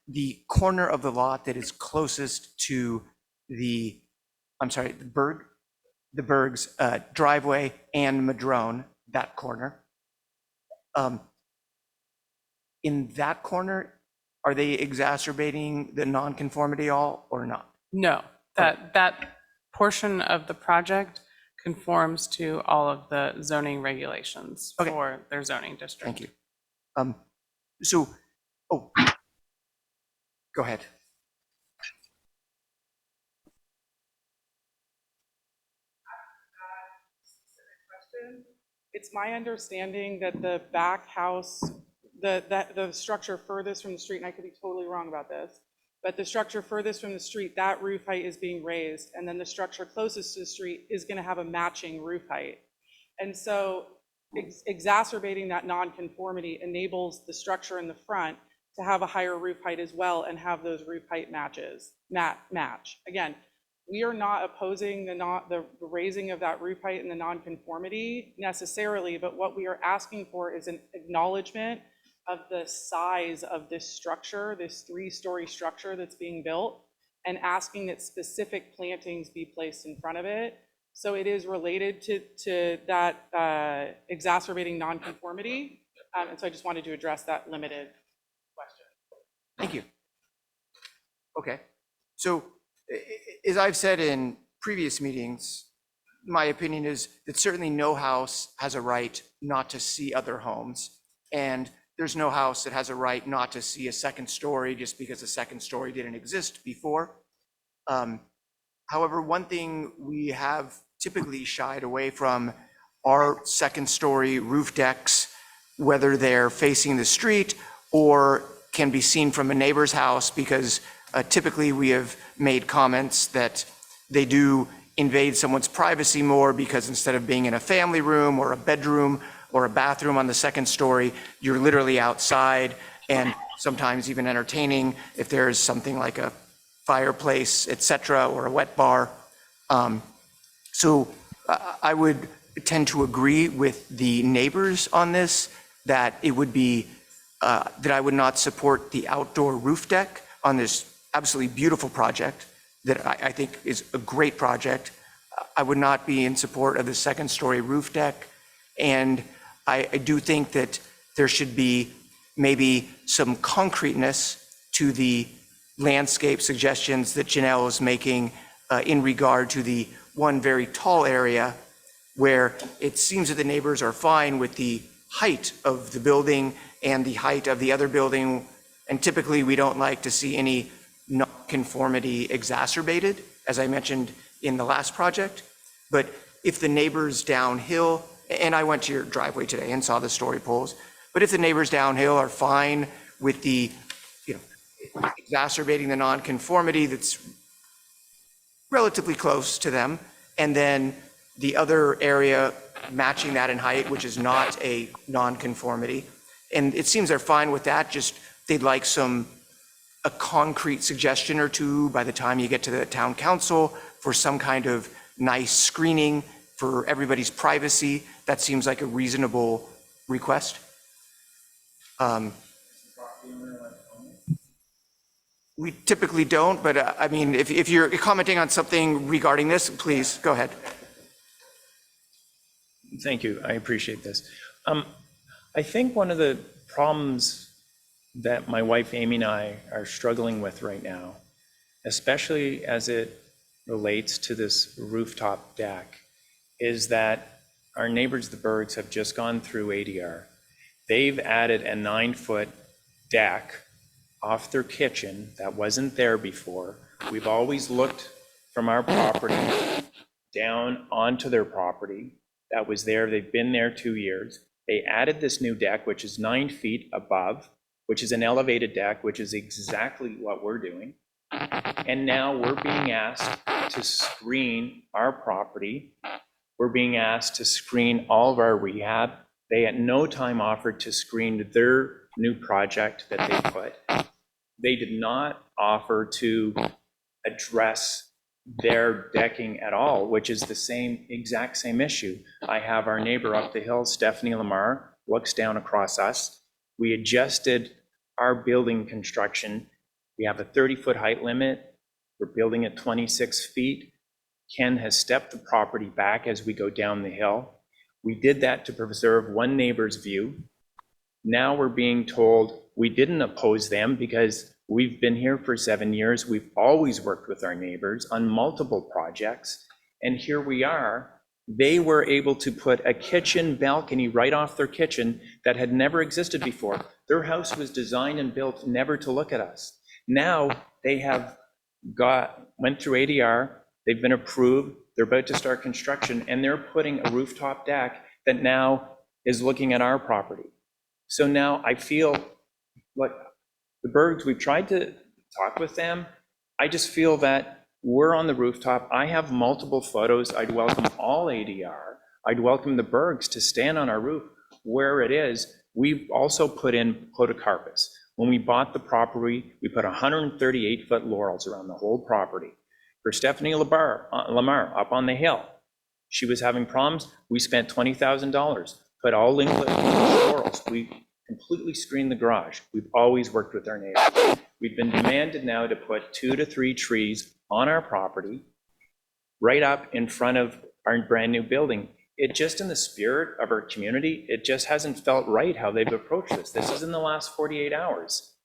The corner of the lot that is closest to the Berg's driveway and Madrone, that corner. In that corner, are they exacerbating the nonconformity all or not? No, that portion of the project conforms to all of the zoning regulations Okay. for their zoning district. Thank you. Go ahead. It's my understanding that the back house, the structure furthest from the street, and I could be totally wrong about this, but the structure furthest from the street, that roof height is being raised, and then the structure closest to the street is going to have a matching roof height. And so exacerbating that nonconformity enables the structure in the front to have a higher roof height as well and have those roof height match. Again, we are not opposing the raising of that roof height and the nonconformity necessarily, but what we are asking for is an acknowledgement of the size of this structure, this 3-story structure that's being built, and asking that specific plantings be placed in front of it. So it is related to that exacerbating nonconformity. And so I just wanted to address that limited question. Thank you. Okay. So as I've said in previous meetings, my opinion is that certainly no house has a right not to see other homes. And there's no house that has a right not to see a second story just because a second story didn't exist before. However, one thing we have typically shied away from are second story roof decks, whether they're facing the street or can be seen from a neighbor's house, because typically we have made comments that they do invade someone's privacy more, because instead of being in a family room or a bedroom or a bathroom on the second story, you're literally outside, and sometimes even entertaining if there's something like a fireplace, etc., or a wet bar. So I would tend to agree with the neighbors on this, that it would be, that I would not support the outdoor roof deck on this absolutely beautiful project that I think is a great project. I would not be in support of the second story roof deck. And I do think that there should be maybe some concreteness to the landscape suggestions that Janelle is making in regard to the one very tall area where it seems that the neighbors are fine with the height of the building and the height of the other building. And typically we don't like to see any nonconformity exacerbated, as I mentioned in the last project. But if the neighbors downhill, and I went to your driveway today and saw the story poles, but if the neighbors downhill are fine with the, exacerbating the nonconformity that's relatively close to them, and then the other area matching that in height, which is not a nonconformity, and it seems they're fine with that, just they'd like a concrete suggestion or two by the time you get to the town council for some kind of nice screening for everybody's privacy. That seems like a reasonable request. We typically don't, but I mean, if you're commenting on something regarding this, please go ahead. Thank you. I appreciate this. I think one of the problems that my wife Amy and I are struggling with right now, especially as it relates to this rooftop deck, is that our neighbors, the Bergs, have just gone through ADR. They've added a 9-foot deck off their kitchen that wasn't there before. We've always looked from our property down onto their property. That was there. They've been there 2 years. They added this new deck, which is 9 feet above, which is an elevated deck, which is exactly what we're doing. And now we're being asked to screen our property. We're being asked to screen all of our rehab. They at no time offered to screen their new project that they put. They did not offer to address their decking at all, which is the exact same issue. I have our neighbor up the hill, Stephanie Lamar, looks down across us. We adjusted our building construction. We have a 30-foot height limit. We're building at 26 feet. Ken has stepped the property back as we go down the hill. We did that to preserve one neighbor's view. Now we're being told we didn't oppose them because we've been here for 7 years. We've always worked with our neighbors on multiple projects. And here we are. They were able to put a kitchen balcony right off their kitchen that had never existed before. Their house was designed and built never to look at us. Now they have went through ADR, they've been approved, they're about to start construction, and they're putting a rooftop deck that now is looking at our property. So now I feel like the Bergs, we've tried to talk with them. I just feel that we're on the rooftop. I have multiple photos. I'd welcome all ADR. I'd welcome the Bergs to stand on our roof where it is. We've also put in podocarpus. When we bought the property, we put 138-foot laurels around the whole property. For Stephanie Lamar up on the hill, she was having problems. We spent $20,000, put all linklet laurels. We completely screened the garage. We've always worked with our neighbors. We've been demanded now to put 2 to 3 trees on our property, right up in front of our brand new building. It just, in the spirit of our community, it just hasn't felt right how they've approached this. This is in the last 48 hours.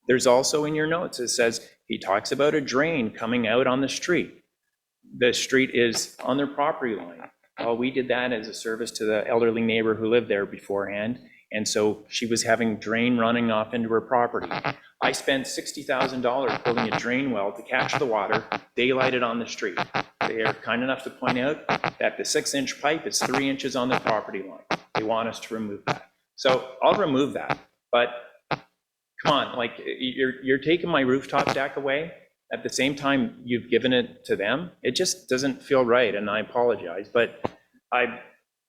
There's also in your notes, it says, he talks about a drain coming out on the street. The street is on their property line. Well, we did that as a service to the elderly neighbor who lived there beforehand. And so she was having drain running off into her property. I spent $60,000 building a drain well to catch the water, daylighted on the street. They are kind enough to point out that the 6-inch pipe is 3 inches on the property line. They want us to remove that. So I'll remove that, but come on, like you're taking my rooftop deck away. At the same time, you've given it to them. It just doesn't feel right, and I apologize, but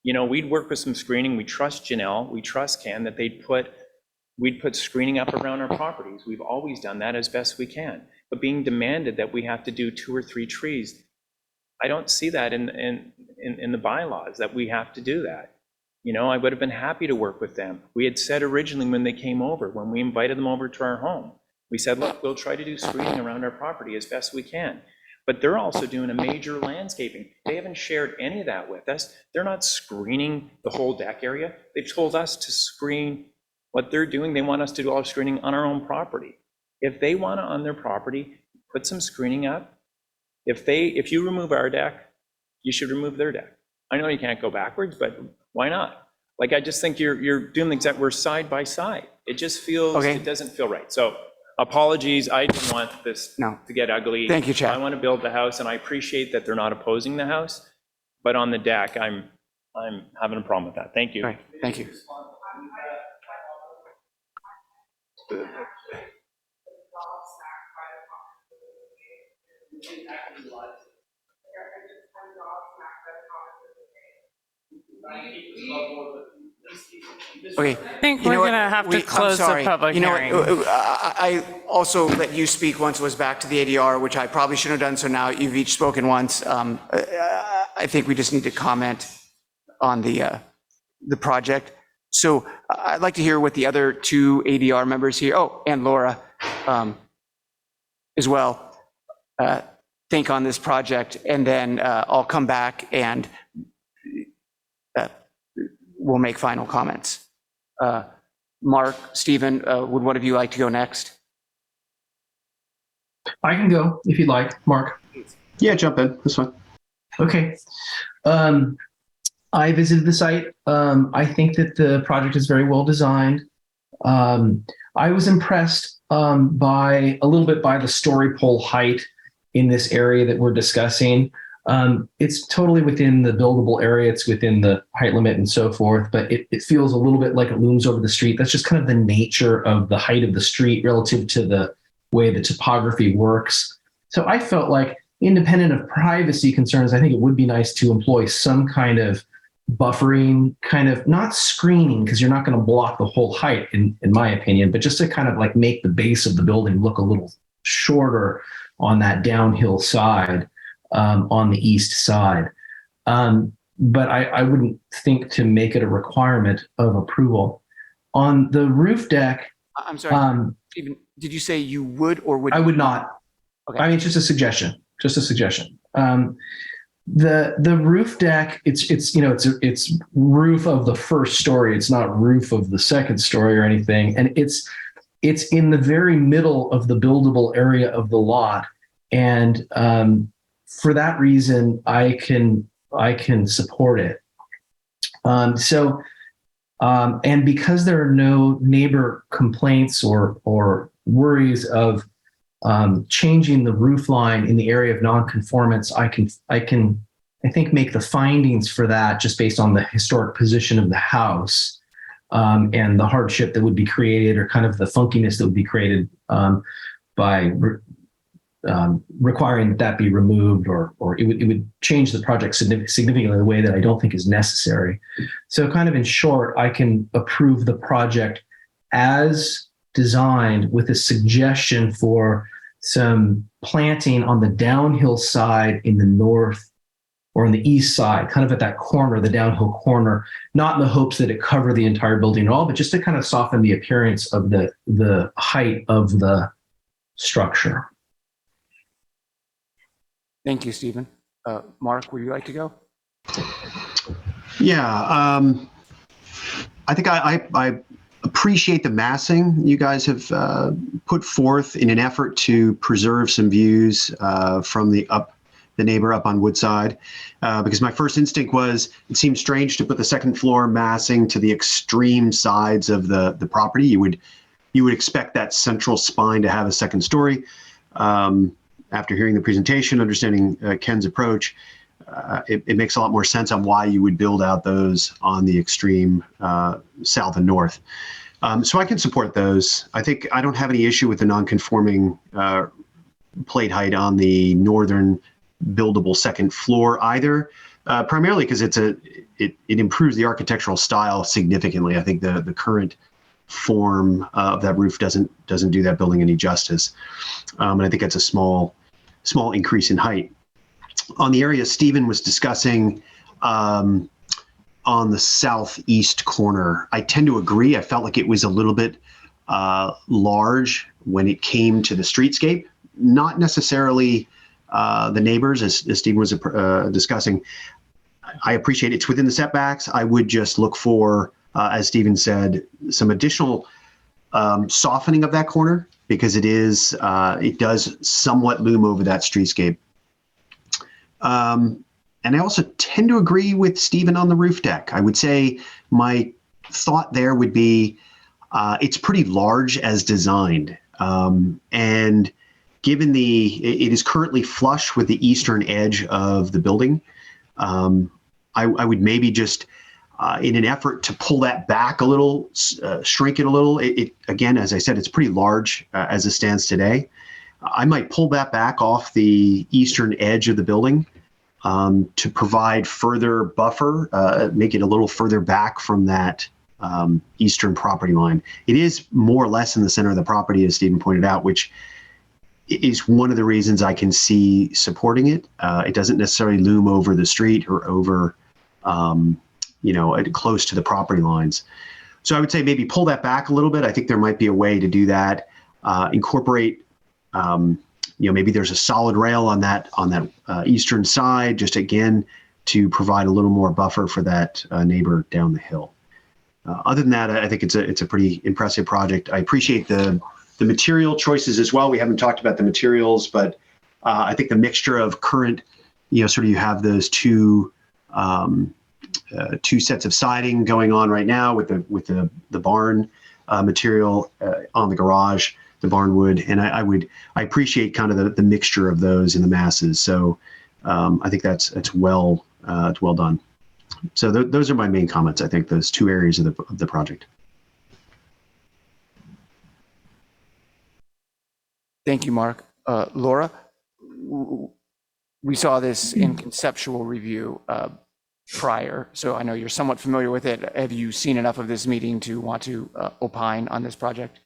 we'd work with some screening. We trust Janelle, we trust Ken that we'd put screening up around our properties. We've always done that as best we can. But being demanded that we have to do 2 or 3 trees, I don't see that in the bylaws that we have to do that. I would have been happy to work with them. We had said originally when they came over, when we invited them over to our home, we said, look, we'll try to do screening around our property as best we can. But they're also doing a major landscaping. They haven't shared any of that with us. They're not screening the whole deck area. They've told us to screen what they're doing. They want us to do all screening on our own property. If they want to, on their property, put some screening up. If you remove our deck, you should remove their deck. I know you can't go backwards, but why not? Like, I just think you're doing the exact, we're side by side. It just feels, Okay. It doesn't feel right. So apologies, I didn't want this to get ugly. Thank you, Chad. I want to build the house, and I appreciate that they're not opposing the house, but on the deck, I'm having a problem with that. Thank you. All right, thank you. Okay. I think You know we're what? going to have to I'm close the sorry. public You know what? hearing. I also let you speak once it was back to the ADR, which I probably shouldn't have done, so now you've each spoken once. I think we just need to comment on the project. So I'd like to hear what the other 2 ADR members here, and Laura as well, think on this project, and then I'll come back and we'll make final comments. Mark, Stephen, would one of you like to go next? I can go if you'd like, Mark. Yeah, jump in. That's fine. Okay. I visited the site. I think that the project is very well designed. I was impressed by a little bit by the story pole height in this area that we're discussing. It's totally within the buildable area. It's within the height limit and so forth, but it feels a little bit like it looms over the street. That's just kind of the nature of the height of the street relative to the way the topography works. So I felt like, independent of privacy concerns, I think it would be nice to employ some kind of buffering, kind of not screening, because you're not going to block the whole height in my opinion, but just to kind of like make the base of the building look a little shorter on that downhill side, on the east side. But I wouldn't think to make it a requirement of approval. On the roof deck, I'm sorry, Stephen, did you say you would or would? I would not. Okay. I mean, just a suggestion. The roof deck, it's roof of the first story. It's not roof of the second story or anything. And it's in the very middle of the buildable area of the lot. And for that reason, I can support it. And because there are no neighbor complaints or worries of changing the roof line in the area of nonconformance, I can I think, make the findings for that just based on the historic position of the house and the hardship that would be created, or kind of the funkiness that would be created by requiring that be removed, or it would change the project significantly in a way that I don't think is necessary. So kind of in short, I can approve the project as designed with a suggestion for some planting on the downhill side in the north or on the east side, kind of at that corner, the downhill corner, not in the hopes that it cover the entire building at all, but just to kind of soften the appearance of the height of the structure. Thank you, Stephen. Mark, would you like to go? Yeah, I think I appreciate the massing you guys have put forth in an effort to preserve some views from the neighbor up on Woodside, because my first instinct was it seems strange to put the second floor massing to the extreme sides of the property. You would expect that central spine to have a second story. After hearing the presentation, understanding Ken's approach, it makes a lot more sense on why you would build out those on the extreme south and north. So I can support those. I think I don't have any issue with the non-conforming plate height on the northern buildable second floor either, primarily because it improves the architectural style significantly. I think the current form of that roof doesn't do that building any justice, and I think it's a small increase in height. On the area Stephen was discussing on the southeast corner, I tend to agree. I felt like it was a little bit large when it came to the streetscape, not necessarily the neighbors, as Stephen was discussing. I appreciate it's within the setbacks. I would just look for, as Stephen said, some additional softening of that corner, because it does somewhat loom over that streetscape. And I also tend to agree with Stephen on the roof deck. I would say my thought there would be it's pretty large as designed. And given it is currently flush with the eastern edge of the building, I would maybe just, in an effort to pull that back a little, shrink it a little. It again, as I said, it's pretty large as it stands today. I might pull that back off the eastern edge of the building to provide further buffer, make it a little further back from that eastern property line. It is more or less in the center of the property, as Stephen pointed out, which is one of the reasons I can see supporting it. It doesn't necessarily loom over the street or over, close to the property lines. So I would say maybe pull that back a little bit. I think there might be a way to do that. Incorporate, maybe there's a solid rail on that eastern side, just again to provide a little more buffer for that neighbor down the hill. Other than that, I think it's a pretty impressive project. I appreciate the material choices as well. We haven't talked about the materials, but I think the mixture of current, you have those two sets of siding going on right now with the barn material on the garage, the barn wood, and I appreciate kind of the mixture of those in the masses. So I think it's well done. So those are my main comments. I think those two areas of the project. Thank you, Mark. Laura, we saw this in conceptual review prior, so I know you're somewhat familiar with it. Have you seen enough of this meeting to want to opine on this project?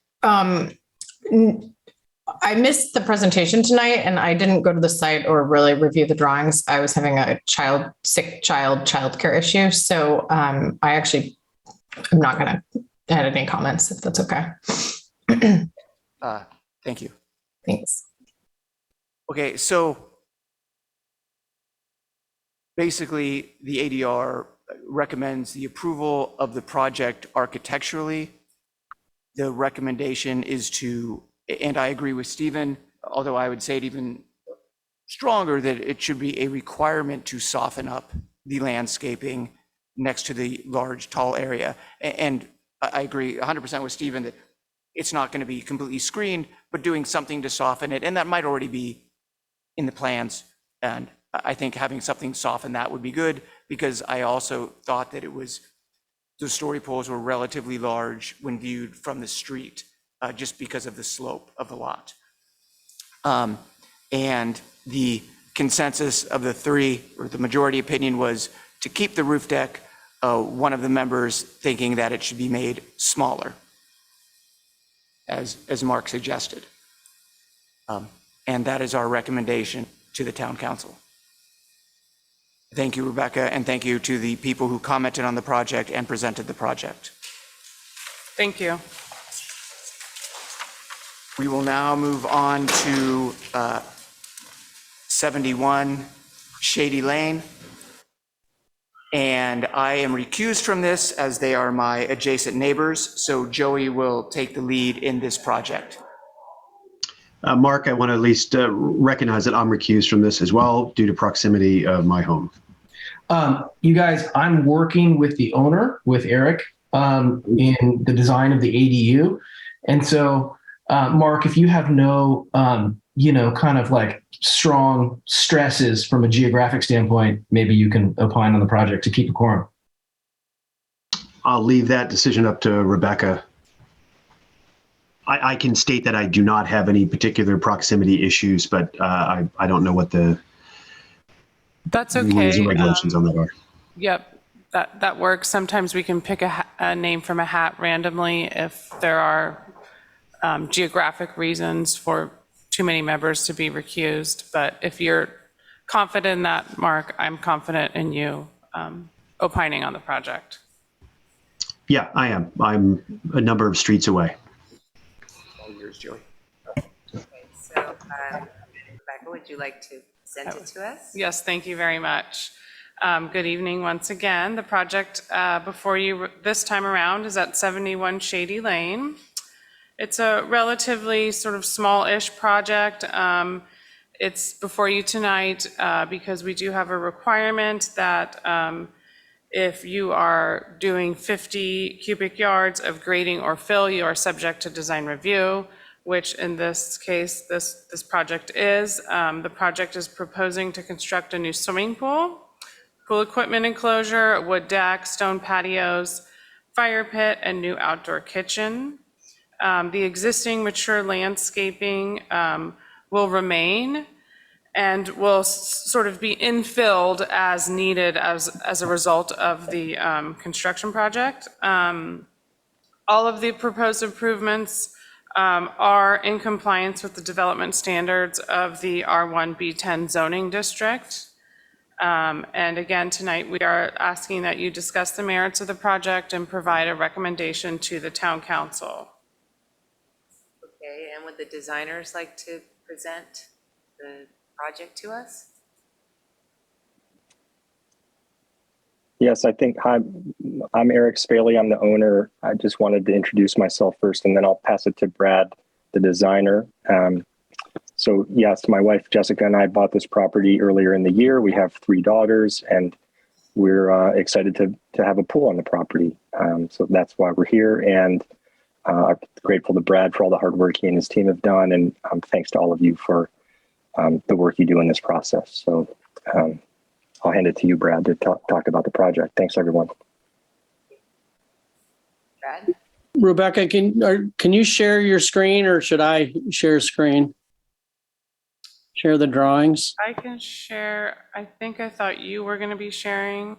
I missed the presentation tonight, and I didn't go to the site or really review the drawings. I was having a sick childcare issue, so I'm not going to add any comments, if that's okay. Thank you. Thanks. Okay, so basically the ADR recommends the approval of the project architecturally. The recommendation is to, and I agree with Stephen, although I would say it even stronger, that it should be a requirement to soften up the landscaping next to the large, tall area. And I agree 100% with Stephen that it's not going to be completely screened, but doing something to soften it. And that might already be in the plans. And I think having something soften that would be good, because I also thought that the story poles were relatively large when viewed from the street, just because of the slope of the lot. And the consensus of the three, or the majority opinion, was to keep the roof deck, one of the members thinking that it should be made smaller, as Mark suggested. And that is our recommendation to the town council. Thank you, Rebecca, and thank you to the people who commented on the project and presented the project. Thank you. We will now move on to 71 Shady Lane. And I am recused from this as they are my adjacent neighbors, so Joey will take the lead in this project. Mark, I want to at least recognize that I'm recused from this as well due to proximity of my home. You guys, I'm working with the owner, with Eric, in the design of the ADU. And so, Mark, if you have no, kind of like strong stresses from a geographic standpoint, maybe you can opine on the project to keep a quorum. I'll leave that decision up to Rebecca. I can state that I do not have any particular proximity issues, but I don't know what the That's rules okay. and regulations on that are. Yep, that works. Sometimes we can pick a name from a hat randomly if there are geographic reasons for too many members to be recused. But if you're confident in that, Mark, I'm confident in you opining on the project. Yeah, I am. I'm a number of streets away. All yours, Joey. Okay, so Rebecca, would you like to present it to us? Yes, thank you very much. Good evening once again. The project before you this time around is at 71 Shady Lane. It's a relatively sort of small-ish project. It's before you tonight because we do have a requirement that if you are doing 50 cubic yards of grading or fill, you are subject to design review, which in this case, this project is. The project is proposing to construct a new swimming pool, pool equipment enclosure, wood deck, stone patios, fire pit, and new outdoor kitchen. The existing mature landscaping will remain and will sort of be infilled as needed as a result of the construction project. All of the proposed improvements are in compliance with the development standards of the R1B10 zoning district. And again, tonight we are asking that you discuss the merits of the project and provide a recommendation to the town council. Okay, and would the designers like to present the project to us? Yes, I think I'm Eric Spaley. I'm the owner. I just wanted to introduce myself first, and then I'll pass it to Brad, the designer. So yes, my wife Jessica and I bought this property earlier in the year. We have 3 daughters, and we're excited to have a pool on the property. So that's why we're here, and I'm grateful to Brad for all the hard work he and his team have done, and thanks to all of you for the work you do in this process. So I'll hand it to you, Brad, to talk about the project. Thanks, everyone. Brad? Rebecca, can you share your screen, or should I share screen? Share the drawings? I can share. I thought you were going to be sharing.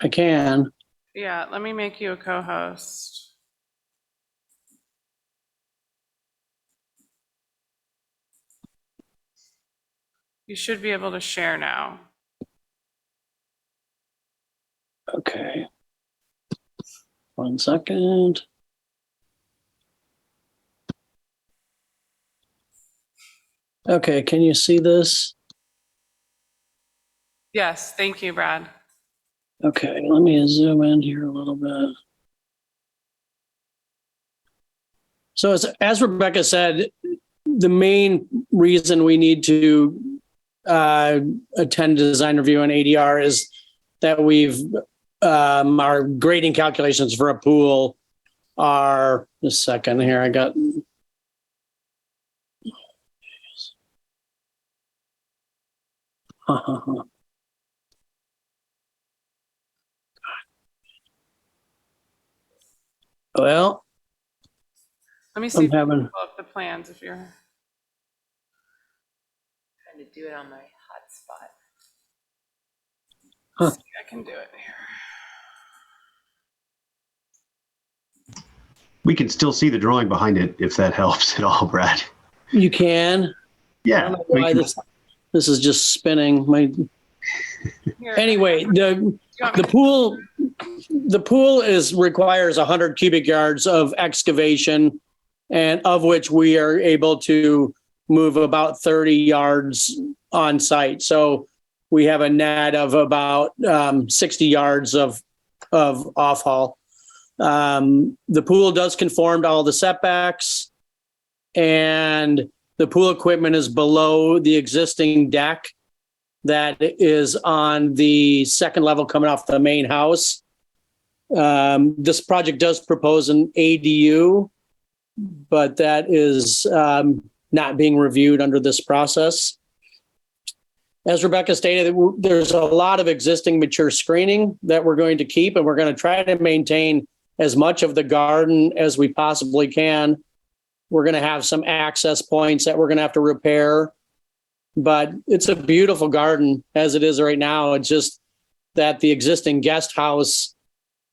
I can. Yeah, let me make you a co-host. You should be able to share now. Okay. 1 second. Okay, can you see this? Yes, thank you, Brad. Okay, let me zoom in here a little bit. So as Rebecca said, the main reason we need to attend design review on ADR is that our grading calculations for a pool are, just a second here, Well, Let me see I'm having, pull up the plans if you're. Trying to do it on my hotspot. Huh. See, I can do it here. We can still see the drawing behind it if that helps at all, Brad. you can. I Yeah. don't know why this is just spinning. Here, Anyway, the pool requires 100 cubic yards of excavation, and of which we are able to move about 30 yards on site. So we have a net of about 60 yards of off haul. The pool does conform to all the setbacks, and the pool equipment is below the existing deck that is on the second level coming off the main house. This project does propose an ADU, but that is not being reviewed under this process. As Rebecca stated, there's a lot of existing mature screening that we're going to keep, and we're going to try to maintain as much of the garden as we possibly can. We're going to have some access points that we're going to have to repair, but it's a beautiful garden as it is right now. It's just that the existing guest house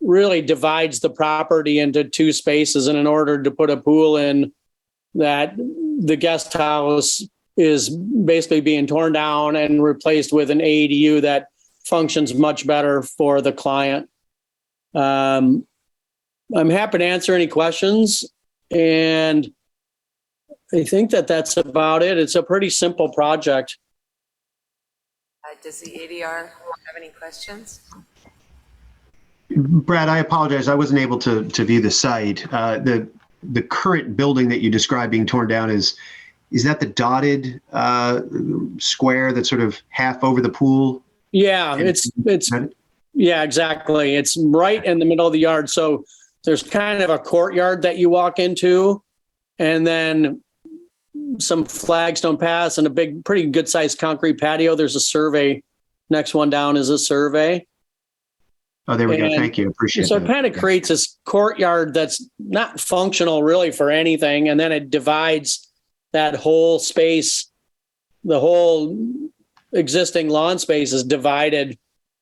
really divides the property into two spaces, and in order to put a pool in, that the guest house is basically being torn down and replaced with an ADU that functions much better for the client. I'm happy to answer any questions, and I think that's about it. It's a pretty simple project. Does the ADR have any questions? Brad, I apologize. I wasn't able to view the site. The current building that you described being torn down is that the dotted square that's sort of half over the pool? Yeah, yeah, exactly. It's right in the middle of the yard. So there's kind of a courtyard that you walk into, and then some flagstone paths and a big, pretty good sized concrete patio. There's a survey. Next one down is a survey. Oh, there we go. Thank you. Appreciate so that. it kind of creates this courtyard that's not functional really for anything. And then it divides that whole space. The whole existing lawn space is divided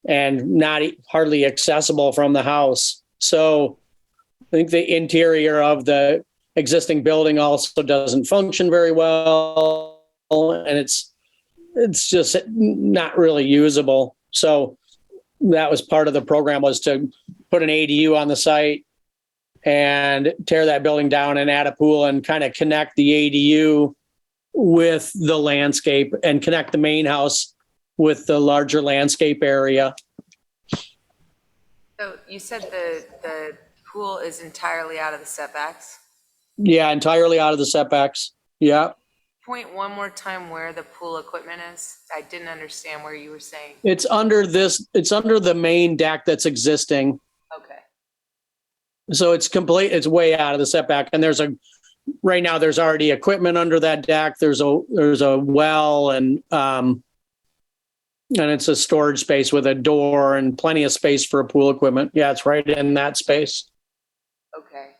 and not hardly accessible from the house. So I think the interior of the existing building also doesn't function very well, and it's just not really usable. So that was part of the program, was to put an ADU on the site and tear that building down and add a pool and kind of connect the ADU with the landscape and connect the main house with the larger landscape area. So you said the pool is entirely out of the setbacks? Yeah, entirely out of the setbacks. Yeah. Point one more time where the pool equipment is. I didn't understand where you were saying. It's under the main deck that's existing. Okay. So it's complete, it's way out of the setback. And right now there's already equipment under that deck. There's a well, and it's a storage space with a door and plenty of space for pool equipment. Yeah, it's right in that space. Okay.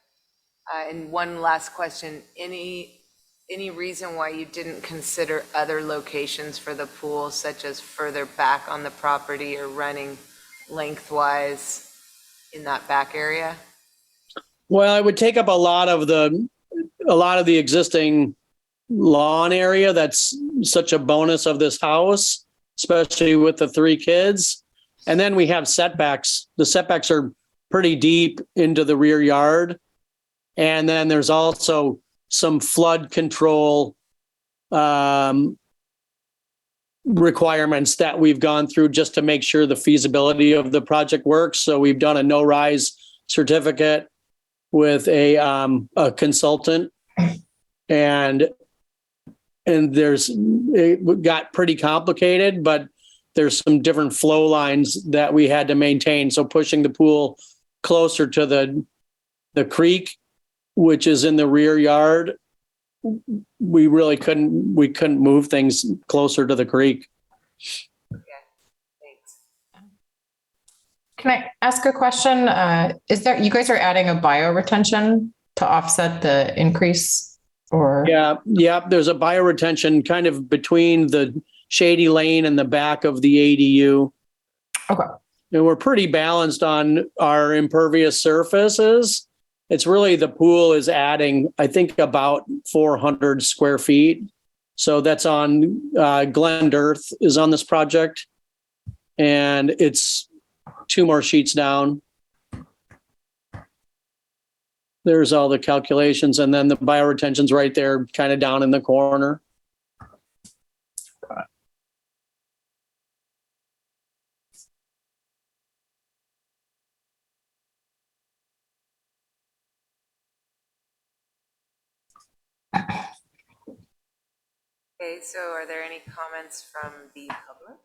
And one last question, any reason why you didn't consider other locations for the pool, such as further back on the property or running lengthwise in that back area? Well, it would take up a lot of the existing lawn area. That's such a bonus of this house, especially with the 3 kids. And then we have setbacks. The setbacks are pretty deep into the rear yard. And then there's also some flood control requirements that we've gone through just to make sure the feasibility of the project works. So we've done a no-rise certificate with a consultant, and it got pretty complicated, but there's some different flow lines that we had to maintain. So pushing the pool closer to the creek, which is in the rear yard, we couldn't move things closer to the creek. Can I ask a question? You guys are adding a bioretention to offset the increase or? Yeah, there's a bioretention kind of between the shady lane and the back of the ADU. Okay. And we're pretty balanced on our impervious surfaces. It's really the pool is adding, I think, about 400 square feet. So that's on Glen Earth is on this project. And it's 2 more sheets down. There's all the calculations. And then the bioretention's right there, kind of down in the corner. Okay, so are there any comments from the public?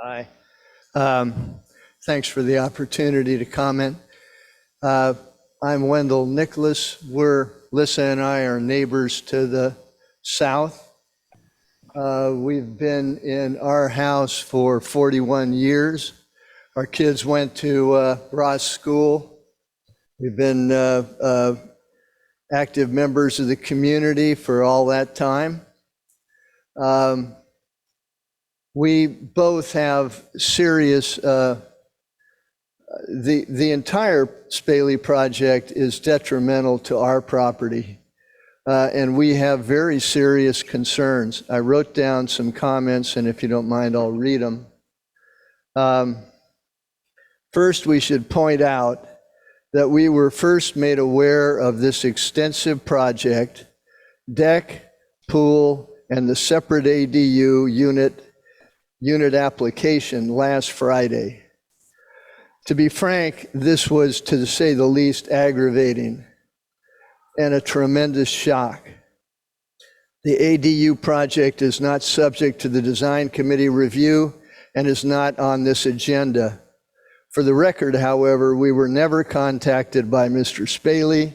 Hi. Thanks for the opportunity to comment. I'm Wendell Nicholas. Lissa and I are neighbors to the south. We've been in our house for 41 years. Our kids went to Ross School. We've been active members of the community for all that time. We both have serious, the entire Spaley project is detrimental to our property. And we have very serious concerns. I wrote down some comments, and if you don't mind, I'll read them. First, we should point out that we were first made aware of this extensive project, deck, pool, and the separate ADU unit application last Friday. To be frank, this was, to say the least, aggravating and a tremendous shock. The ADU project is not subject to the design committee review and is not on this agenda. For the record, however, we were never contacted by Mr. Spaley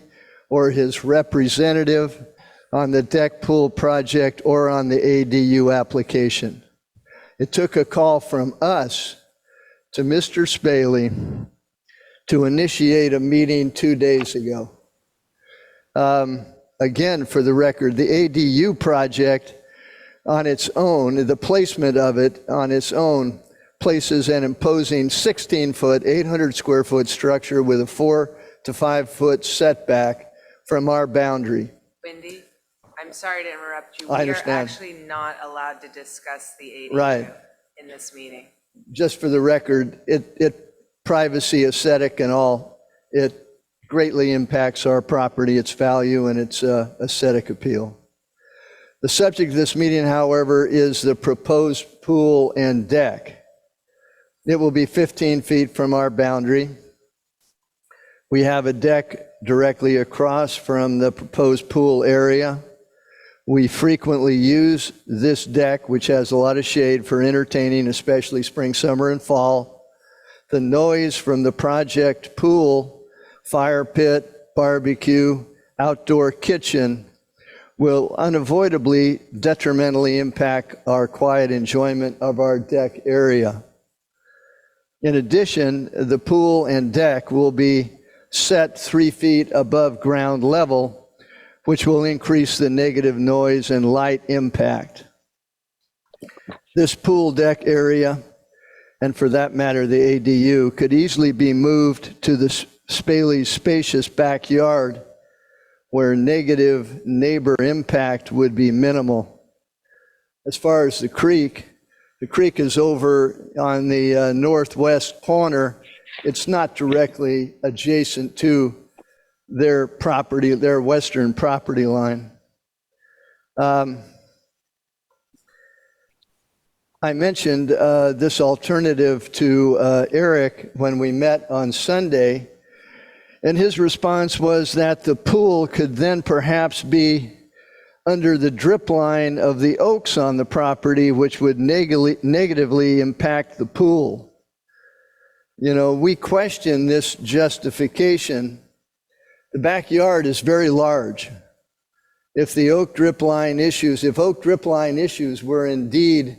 or his representative on the deck pool project or on the ADU application. It took a call from us to Mr. Spaley to initiate a meeting 2 days ago. Again, for the record, the ADU project on its own, the placement of it on its own, places an imposing 16-foot, 800 square foot structure with a 4 to 5 foot setback from our boundary. Wendy, I'm sorry to interrupt you. I We are understand. actually not allowed to discuss the ADU Right. in this meeting. Just for the record, privacy, aesthetic and all, it greatly impacts our property, its value, and its aesthetic appeal. The subject of this meeting, however, is the proposed pool and deck. It will be 15 feet from our boundary. We have a deck directly across from the proposed pool area. We frequently use this deck, which has a lot of shade, for entertaining, especially spring, summer, and fall. The noise from the project pool, fire pit, barbecue, outdoor kitchen will unavoidably detrimentally impact our quiet enjoyment of our deck area. In addition, the pool and deck will be set 3 feet above ground level, which will increase the negative noise and light impact. This pool deck area, and for that matter, the ADU, could easily be moved to the Spaley's spacious backyard, where negative neighbor impact would be minimal. As far as the creek is over on the northwest corner. It's not directly adjacent to their property, their western property line. I mentioned this alternative to Eric when we met on Sunday, and his response was that the pool could then perhaps be under the drip line of the oaks on the property, which would negatively impact the pool. You know, we question this justification The backyard is very large. If oak drip line issues were indeed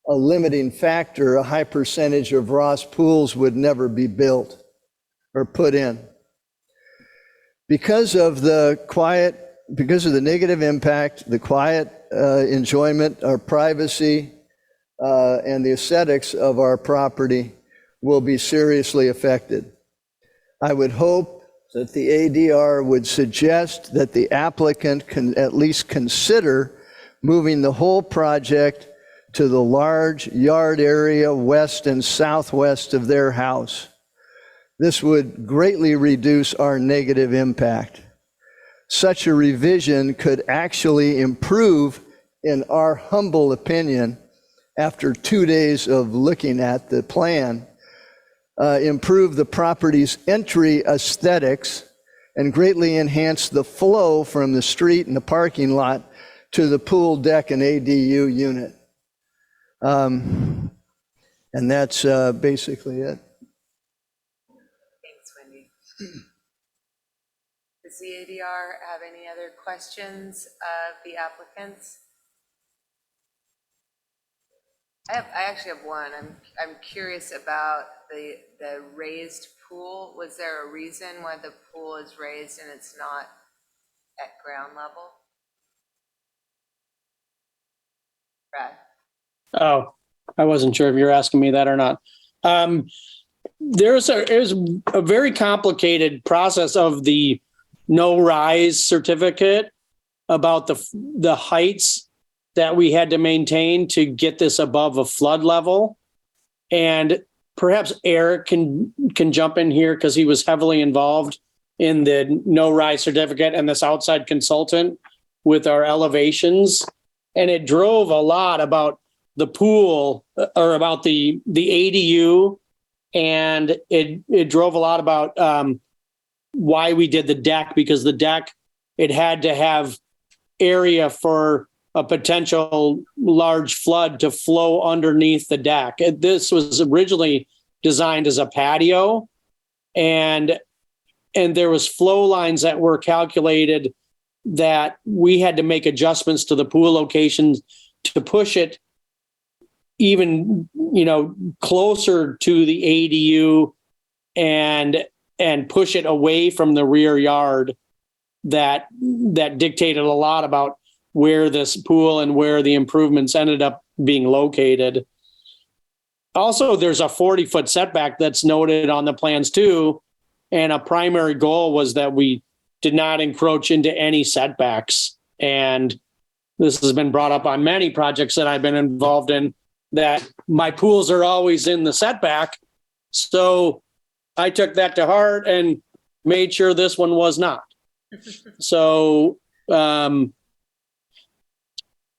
a limiting factor, a high percentage of Ross pools would never be built or put in. Because of the negative impact, the quiet enjoyment, our privacy, and the aesthetics of our property will be seriously affected. I would hope that the ADR would suggest that the applicant can at least consider moving the whole project to the large yard area west and southwest of their house. This would greatly reduce our negative impact. Such a revision could actually improve, in our humble opinion, after 2 days of looking at the plan, improve the property's entry aesthetics and greatly enhance the flow from the street and the parking lot to the pool deck and ADU unit. And that's basically it. Thanks, Wendy. Does the ADR have any other questions of the applicants? I actually have one. I'm curious about the raised pool. Was there a reason why the pool is raised and it's not at ground level? Brad? Oh, I wasn't sure if you were asking me that or not. There's a very complicated process of the no rise certificate about the heights that we had to maintain to get this above a flood level. And perhaps Eric can jump in here because he was heavily involved in the no rise certificate and this outside consultant with our elevations. And it drove a lot about the pool or about the ADU. And it drove a lot about why we did the deck, because the deck, it had to have area for a potential large flood to flow underneath the deck. This was originally designed as a patio, and there was flow lines that were calculated that we had to make adjustments to the pool locations to push it even, closer to the ADU and push it away from the rear yard. That dictated a lot about where this pool and where the improvements ended up being located. Also, there's a 40-foot setback that's noted on the plans too. And a primary goal was that we did not encroach into any setbacks. And this has been brought up on many projects that I've been involved in, that my pools are always in the setback. So I took that to heart and made sure this one was not. So,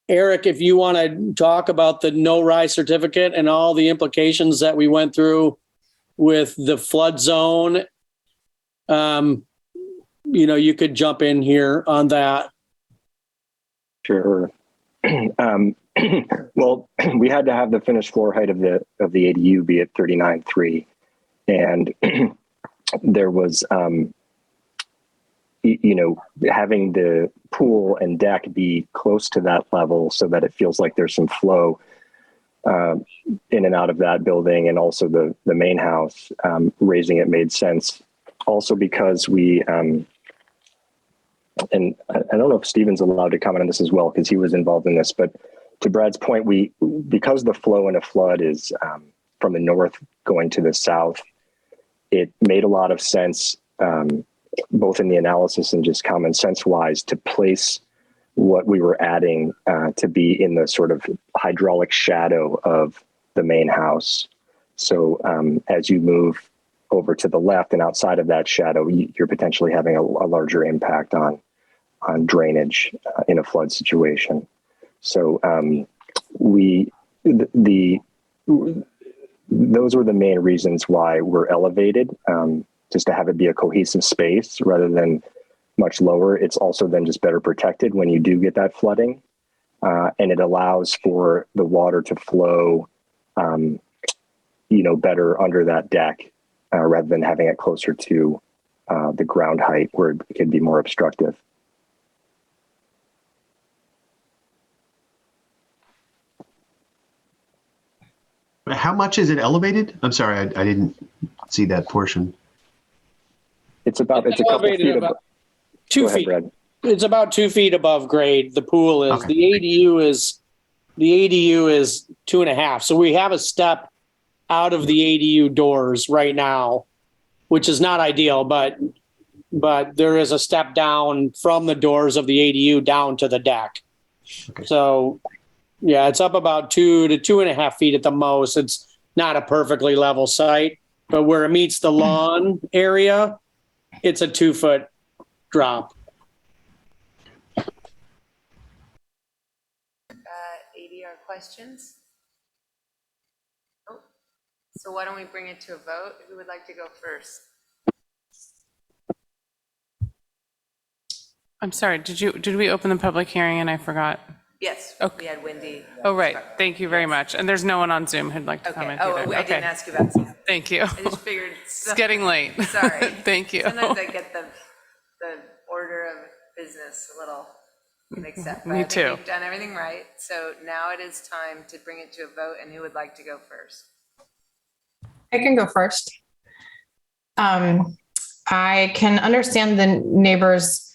Eric, if you want to talk about the no rise certificate and all the implications that we went through with the flood zone, you could jump in here on that. Sure. Well, we had to have the finished floor height of the ADU be at 39.3, and there was, having the pool and deck be close to that level so that it feels like there's some flow in and out of that building, and also the main house, raising it made sense. Also because we, and I don't know if Stephen's allowed to comment on this as well, because he was involved in this, but to Brad's point, because the flow in a flood is from the north going to the south, it made a lot of sense, both in the analysis and just common sense wise, to place what we were adding to be in the sort of hydraulic shadow of the main house. So as you move over to the left and outside of that shadow, you're potentially having a larger impact on drainage in a flood situation. So those were the main reasons why we're elevated, just to have it be a cohesive space rather than much lower. It's also then just better protected when you do get that flooding, and it allows for the water to flow, better under that deck rather than having it closer to the ground height where it could be more obstructive. How much is it elevated? I'm sorry, I didn't see that portion. It's a couple elevated feet about above. 2 Go ahead, feet. Brad. It's about 2 feet above grade. The pool is. Okay. The ADU is 2.5. So we have a step out of the ADU doors right now, which is not ideal, but there is a step down from the doors of the ADU down to the deck. Okay. So yeah, it's up about 2 to 2.5 feet at the most. It's not a perfectly level site, but where it meets the lawn area, it's a 2-foot drop. ADR questions? Oh, so why don't we bring it to a vote? Who would like to go first? I'm sorry, did we open the public hearing and I forgot? Yes, Okay. we had Wendy. Oh, right. Thank you very much. And there's no one on Zoom who'd like to Okay, comment oh, either. I didn't Okay. ask you about Zoom. Thank you. I just figured. It's getting late. Sorry. Thank you. Sometimes I get the order of business a little mixed up. but Me I think too. We've done everything right. So now it is time to bring it to a vote, and who would like to go first? I can go first. I can understand the neighbors'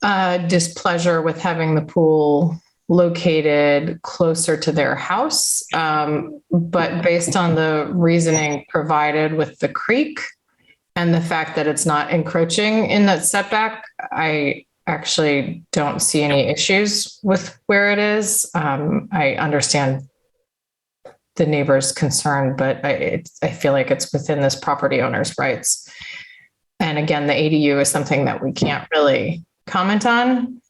displeasure with having the pool located closer to their house. But based on the reasoning provided with the creek and the fact that it's not encroaching in that setback, I actually don't see any issues with where it is. I understand the neighbor's concern, but I feel like it's within this property owner's rights. And again, the ADU is something that we can't really comment on.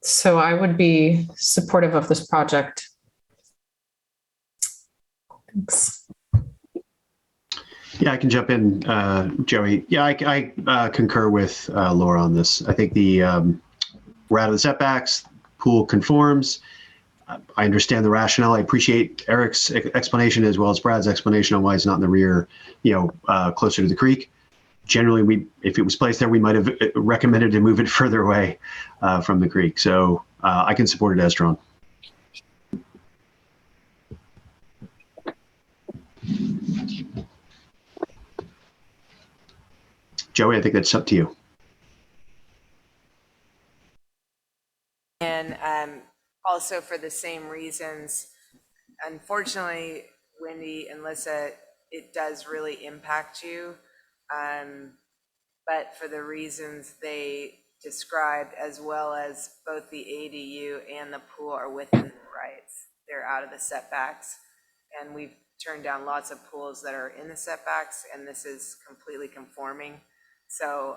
So I would be supportive of this project. Thanks. Yeah, I can jump in, Joey. Yeah, I concur with Laura on this. I think we're out of the setbacks, pool conforms. I understand the rationale. I appreciate Eric's explanation as well as Brad's explanation on why it's not in the rear, closer to the creek. Generally, if it was placed there, we might have recommended to move it further away from the creek. So I can support it as drawn. Joey, I think that's up to you. And also for the same reasons, unfortunately, Wendy and Lissa, it does really impact you. But for the reasons they described, as well as both the ADU and the pool are within the rights. They're out of the setbacks. And we've turned down lots of pools that are in the setbacks, and this is completely conforming. So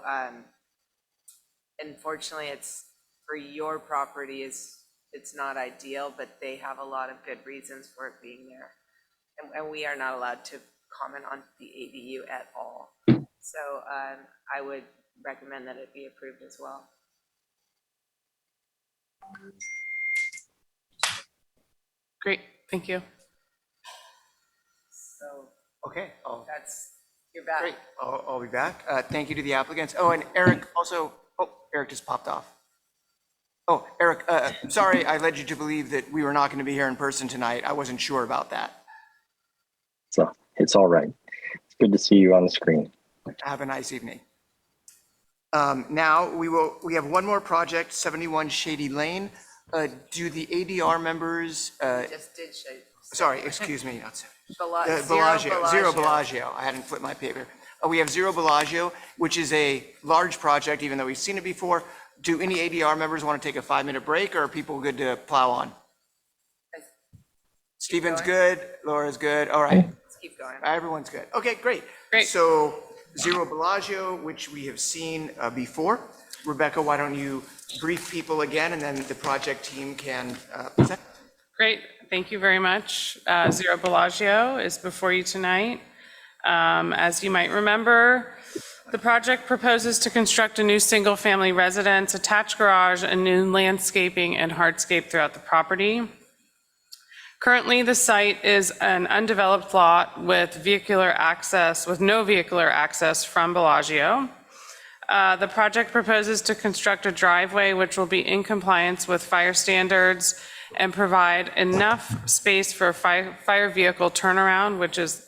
unfortunately, it's for your property it's not ideal, but they have a lot of good reasons for it being there. And we are not allowed to comment on the ADU at all. So I would recommend that it be approved as well. Great, thank you. So Okay, you're back. great. I'll be back. Thank you to the applicants. Oh, and Eric also, Eric just popped off. Oh, Eric, sorry, I led you to believe that we were not going to be here in person tonight. I wasn't sure about that. So it's all right. It's good to see you on the screen. Have a nice evening. Now we have one more project, 71 Shady Lane. Do the ADR members, Just did show. sorry, excuse me, not Bellagio. Zero Bellagio. I hadn't flipped my paper. We have Zero Bellagio, which is a large project, even though we've seen it before. Do any ADR members want to take a 5-minute break, or are people good to plow on? Stephen's good, Laura's good, all right. Let's keep going. Everyone's good. Okay, great. Great. So Zero Bellagio, which we have seen before. Rebecca, why don't you brief people again, and then the project team can present. Great, thank you very much. Zero Bellagio is before you tonight. As you might remember, the project proposes to construct a new single-family residence, attached garage, and new landscaping and hardscape throughout the property. Currently, the site is an undeveloped lot with no vehicular access from Bellagio. The project proposes to construct a driveway which will be in compliance with fire standards and provide enough space for a fire vehicle turnaround, which is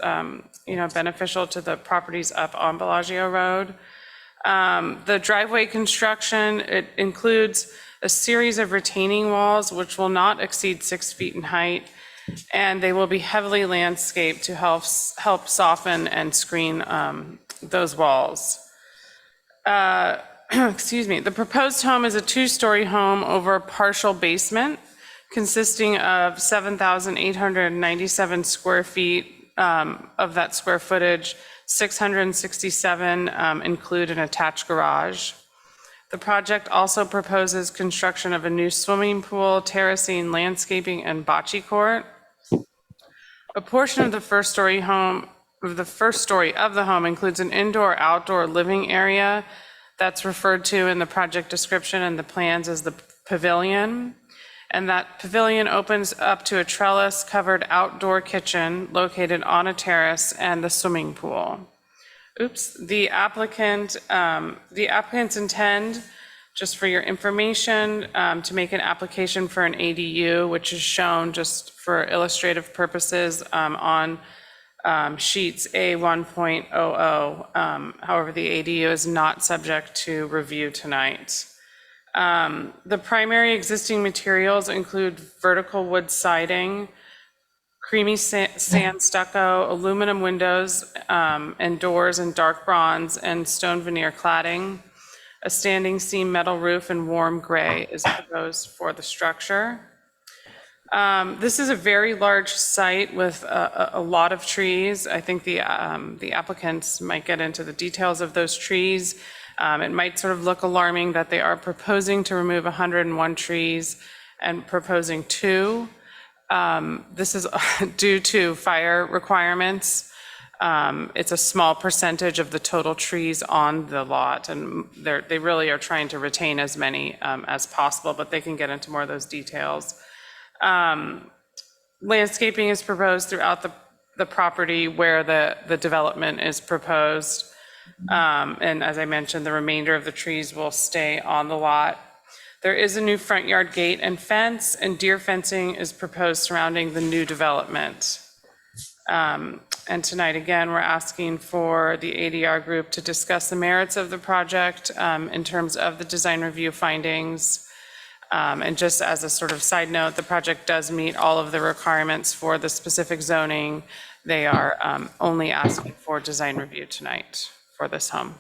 beneficial to the properties up on Bellagio Road. The driveway construction, it includes a series of retaining walls which will not exceed 6 feet in height, and they will be heavily landscaped to help soften and screen those walls. Excuse me. The proposed home is a 2-story home over a partial basement consisting of 7,897 square feet. Of that square footage, 667 include an attached garage. The project also proposes construction of a new swimming pool, terracing, landscaping, and bocce court. A portion of the first story of the home includes an indoor-outdoor living area that's referred to in the project description and the plans as the pavilion. And that pavilion opens up to a trellis-covered outdoor kitchen located on a terrace and the swimming pool. The applicants intend, just for your information, to make an application for an ADU, which is shown just for illustrative purposes on sheets A1.00. However, the ADU is not subject to review tonight. The primary existing materials include vertical wood siding, creamy sand stucco, aluminum windows and doors in dark bronze, and stone veneer cladding. A standing seam metal roof in warm gray is proposed for the structure. This is a very large site with a lot of trees. I think the applicants might get into the details of those trees. It might sort of look alarming that they are proposing to remove 101 trees and proposing 2. This is due to fire requirements. It's a small percentage of the total trees on the lot, and they really are trying to retain as many as possible, but they can get into more of those details. Landscaping is proposed throughout the property where the development is proposed. And as I mentioned, the remainder of the trees will stay on the lot. There is a new front yard gate and fence, and deer fencing is proposed surrounding the new development. And tonight, again, we're asking for the ADR group to discuss the merits of the project in terms of the design review findings. And just as a sort of side note, the project does meet all of the requirements for the specific zoning. They are only asking for design review tonight for this home.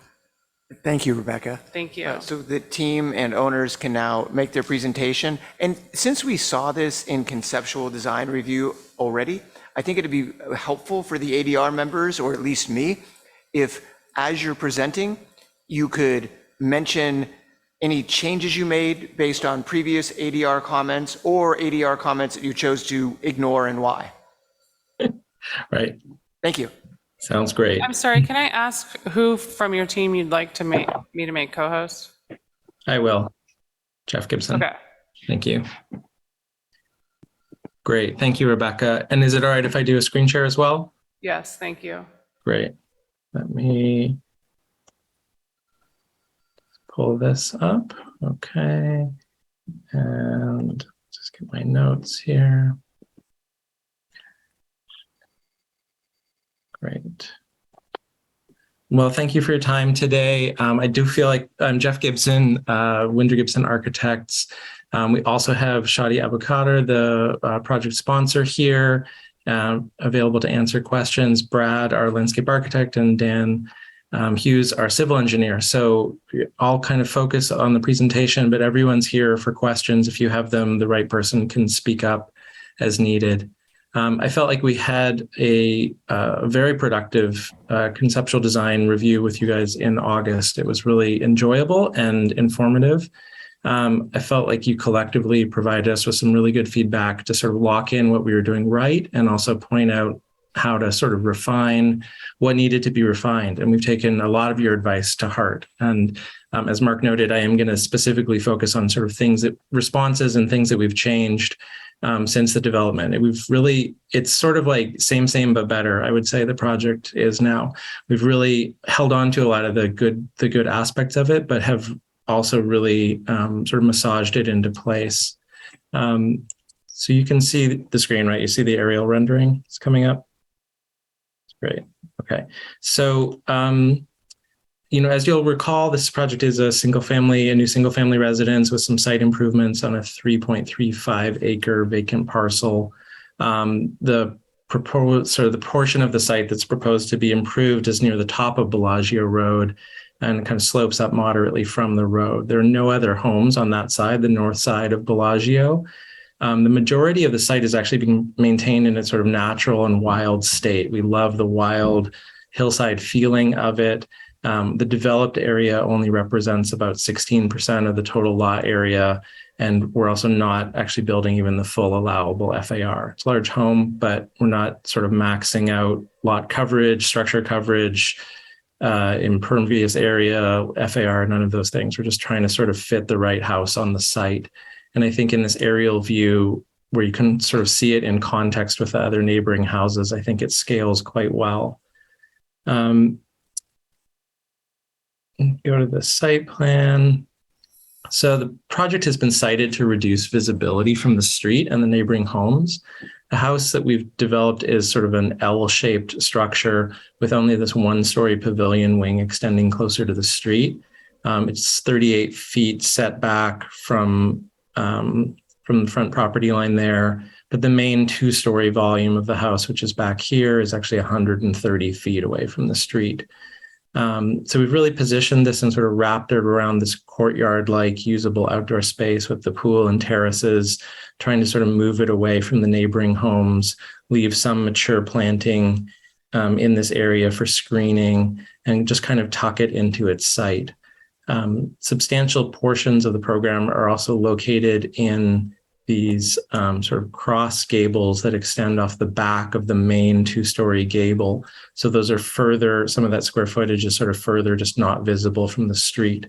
Thank you, Rebecca. Thank you. So the team and owners can now make their presentation. And since we saw this in conceptual design review already, I think it'd be helpful for the ADR members, or at least me, if as you're presenting, you could mention any changes you made based on previous ADR comments or ADR comments that you chose to ignore and why. Right. Thank you. Sounds great. I'm sorry, can I ask who from your team you'd like to make co-host? I will. Jeff Gibson. Okay. Thank you. Great. Thank you, Rebecca. And is it all right if I do a screen share as well? Yes, thank you. Great. Let me pull this up. Okay. And just get my notes here. Great. Well, thank you for your time today. I do feel like I'm Jeff Gibson, Winder Gibson Architects. We also have Shadi Abukadr, the project sponsor here, available to answer questions. Brad, our landscape architect, and Dan Hughes, our civil engineer. So I'll kind of focus on the presentation, but everyone's here for questions. If you have them, the right person can speak up as needed. I felt like we had a very productive conceptual design review with you guys in August. It was really enjoyable and informative. I felt like you collectively provided us with some really good feedback to sort of lock in what we were doing right and also point out how to sort of refine what needed to be refined. And we've taken a lot of your advice to heart. And as Mark noted, I am going to specifically focus on sort of responses and things that we've changed since the development. It's sort of like same, but better. I would say the project is now. We've really held on to a lot of the good aspects of it, but have also really sort of massaged it into place. So you can see the screen, right? You see the aerial rendering. It's coming up. It's great. Okay. So, as you'll recall, this project is a new single family residence with some site improvements on a 3.35 acre vacant parcel. The portion of the site that's proposed to be improved is near the top of Bellagio Road and kind of slopes up moderately from the road. There are no other homes on that side, the north side of Bellagio. The majority of the site is actually being maintained in its sort of natural and wild state. We love the wild hillside feeling of it. The developed area only represents about 16% of the total lot area, and we're also not actually building even the full allowable FAR. It's a large home, but we're not sort of maxing out lot coverage, structure coverage, impervious area, FAR, none of those things. We're just trying to sort of fit the right house on the site. And I think in this aerial view, where you can sort of see it in context with the other neighboring houses, I think it scales quite well. Go to the site plan. So the project has been sited to reduce visibility from the street and the neighboring homes. The house that we've developed is sort of an L-shaped structure with only this one-story pavilion wing extending closer to the street. It's 38 feet setback from the front property line there, but the main two-story volume of the house, which is back here, is actually 130 feet away from the street. So we've really positioned this and sort of wrapped it around this courtyard-like usable outdoor space with the pool and terraces, trying to sort of move it away from the neighboring homes, leave some mature planting in this area for screening, and just kind of tuck it into its site. Substantial portions of the program are also located in these sort of cross gables that extend off the back of the main two-story gable. So those are further, some of that square footage is sort of further just not visible from the street.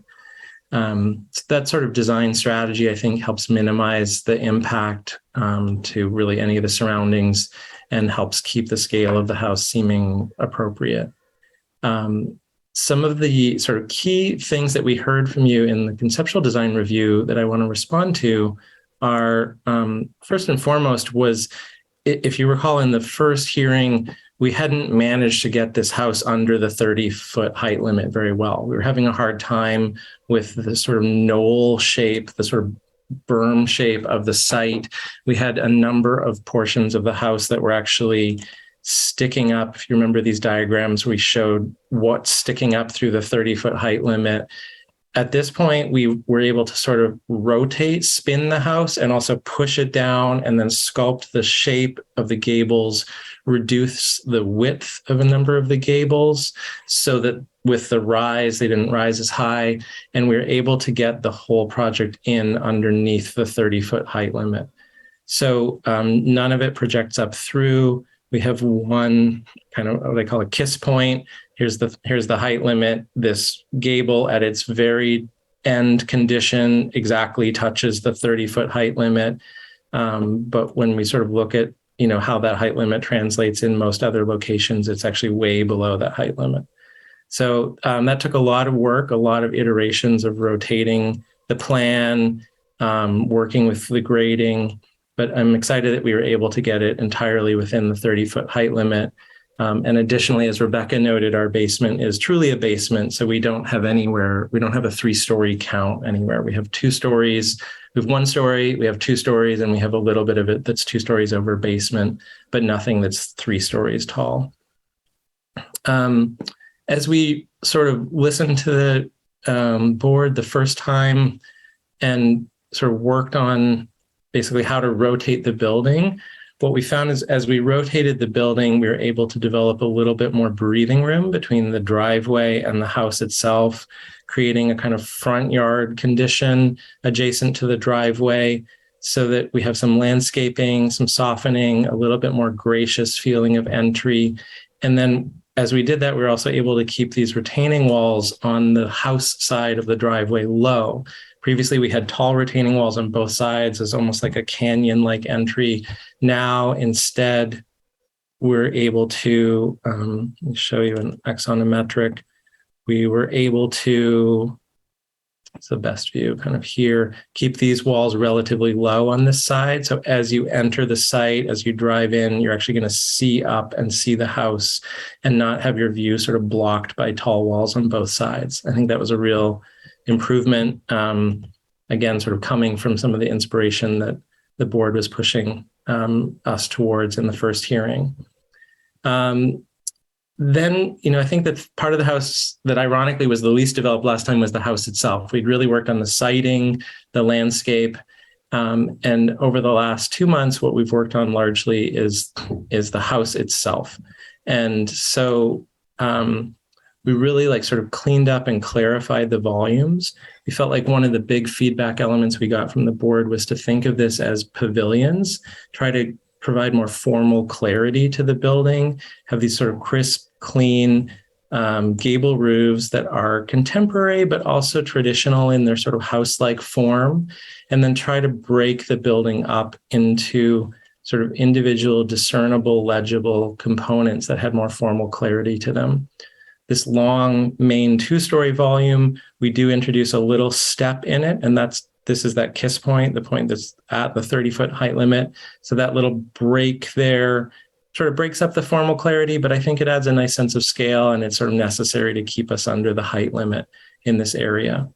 So that sort of design strategy, I think, helps minimize the impact to really any of the surroundings and helps keep the scale of the house seeming appropriate. Some of the sort of key things that we heard from you in the conceptual design review that I want to respond to are, first and foremost, was, if you recall in the first hearing, we hadn't managed to get this house under the 30-foot height limit very well. We were having a hard time with the sort of knoll shape, the sort of berm shape of the site. We had a number of portions of the house that were actually sticking up. If you remember these diagrams, we showed what's sticking up through the 30-foot height limit. At this point, we were able to sort of rotate, spin the house, and also push it down and then sculpt the shape of the gables, reduce the width of a number of the gables so that with the rise, they didn't rise as high, and we were able to get the whole project in underneath the 30-foot height limit. So none of it projects up through. We have one kind of what I call a kiss point. Here's the height limit. This gable at its very end condition exactly touches the 30-foot height limit. But when we sort of look at, how that height limit translates in most other locations, it's actually way below that height limit. So that took a lot of work, a lot of iterations of rotating the plan, working with the grading. But I'm excited that we were able to get it entirely within the 30-foot height limit. And additionally, as Rebecca noted, our basement is truly a basement. So we don't have a 3-story count anywhere. We have 2 stories. We have 1 story, we have 2 stories, and we have a little bit of it that's 2 stories over basement, but nothing that's 3 stories tall. As we sort of listened to the board the first time and sort of worked on basically how to rotate the building, what we found is as we rotated the building, we were able to develop a little bit more breathing room between the driveway and the house itself, creating a kind of front yard condition adjacent to the driveway so that we have some landscaping, some softening, a little bit more gracious feeling of entry. And then as we did that, we were also able to keep these retaining walls on the house side of the driveway low, Previously, we had tall retaining walls on both sides as almost like a canyon-like entry. Now, instead, we're able to, let me show you an axonometric. We were able to, it's the best view kind of here, keep these walls relatively low on this side. So as you enter the site, as you drive in, you're actually going to see up and see the house and not have your view sort of blocked by tall walls on both sides. I think that was a real improvement. Again, sort of coming from some of the inspiration that the board was pushing us towards in the first hearing. Then, I think that part of the house that ironically was the least developed last time was the house itself. We'd really worked on the siding, the landscape, and over the last 2 months, what we've worked on largely is the house itself. And so we really sort of cleaned up and clarified the volumes. We felt like one of the big feedback elements we got from the board was to think of this as pavilions, try to provide more formal clarity to the building, have these sort of crisp, clean gable roofs that are contemporary, but also traditional in their sort of house-like form, and then try to break the building up into sort of individual, discernible, legible components that had more formal clarity to them. This long main 2-story volume, we do introduce a little step in it, and this is that kiss point, the point that's at the 30-foot height limit. So that little break there sort of breaks up the formal clarity, but I think it adds a nice sense of scale, and it's sort of necessary to keep us under the height limit in this area.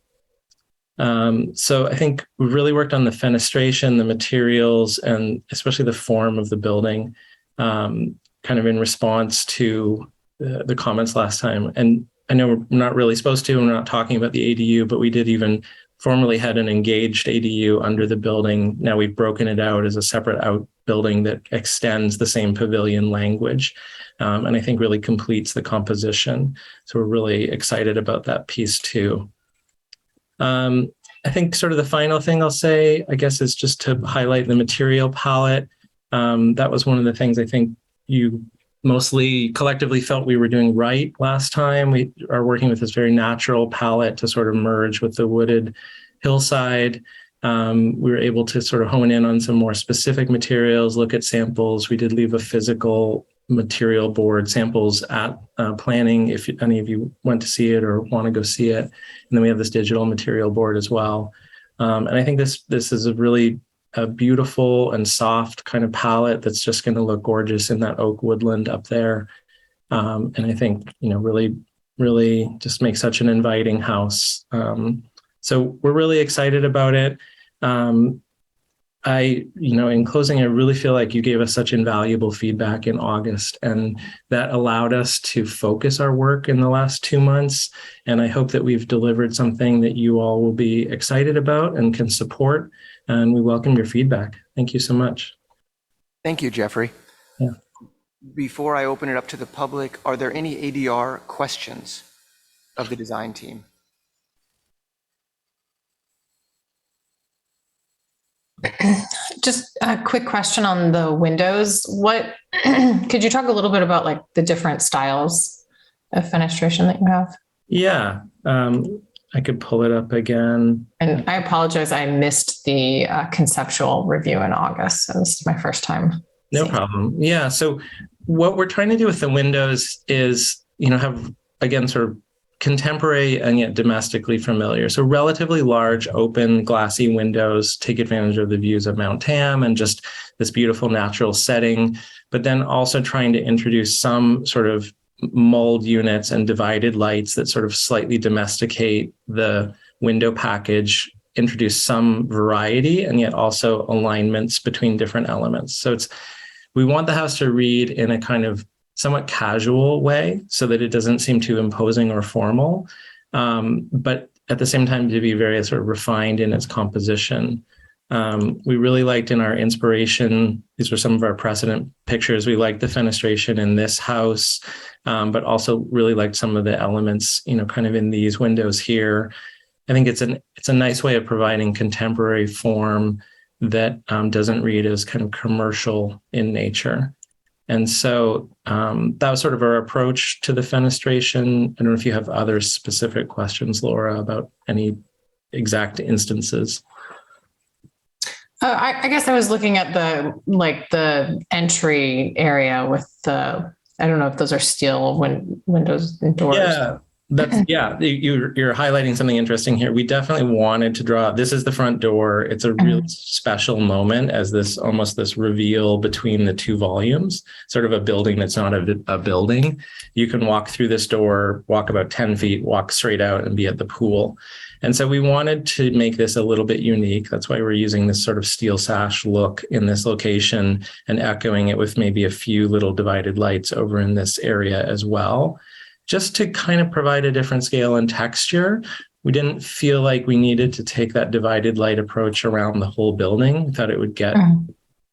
So I think we've really worked on the fenestration, the materials, and especially the form of the building, kind of in response to the comments last time. And I know we're not really supposed to, we're not talking about the ADU, but we did even formerly had an engaged ADU under the building. Now we've broken it out as a separate outbuilding that extends the same pavilion language, and I think really completes the composition. So we're really excited about that piece too. I think sort of the final thing I'll say, I guess, is just to highlight the material palette. That was one of the things I think you mostly collectively felt we were doing right last time. We are working with this very natural palette to sort of merge with the wooded hillside. We were able to sort of hone in on some more specific materials, look at samples. We did leave a physical material board samples at planning if any of you went to see it or want to go see it. And then we have this digital material board as well. And I think this is a really beautiful and soft kind of palette that's just going to look gorgeous in that oak woodland up there. And I think, really, really just makes such an inviting house. So we're really excited about it. In closing, I really feel like you gave us such invaluable feedback in August, and that allowed us to focus our work in the last 2 months. And I hope that we've delivered something that you all will be excited about and can support. And we welcome your feedback. Thank you so much. Thank you, Jeffrey. Yeah. Before I open it up to the public, are there any ADR questions of the design team? Just a quick question on the windows. Could you talk a little bit about the different styles of fenestration that you have? Yeah, I could pull it up again. And I apologize, I missed the conceptual review in August. So this is my first time. No problem. Yeah. So what we're trying to do with the windows is, have, again, sort of contemporary and yet domestically familiar. So relatively large, open, glassy windows take advantage of the views of Mount Tam and just this beautiful natural setting, but then also trying to introduce some sort of mulled units and divided lights that sort of slightly domesticate the window package, introduce some variety, and yet also alignments between different elements. So we want the house to read in a kind of somewhat casual way so that it doesn't seem too imposing or formal, but at the same time to be very sort of refined in its composition. We really liked in our inspiration, these were some of our precedent pictures, we liked the fenestration in this house, but also really liked some of the elements, kind of in these windows here. I think it's a nice way of providing contemporary form that doesn't read as kind of commercial in nature. And so that was sort of our approach to the fenestration. I don't know if you have other specific questions, Laura, about any exact instances. I guess I was looking at the entry area with I don't know if those are steel windows and doors. Yeah, you're highlighting something interesting here. We definitely wanted to draw, this is the front door. It's a really special moment as almost this reveal between the two volumes, sort of a building that's not a building. You can walk through this door, walk about 10 feet, walk straight out and be at the pool. And so we wanted to make this a little bit unique. That's why we're using this sort of steel sash look in this location and echoing it with maybe a few little divided lights over in this area as well, just to kind of provide a different scale and texture. We didn't feel like we needed to take that divided light approach around the whole building. We thought it would get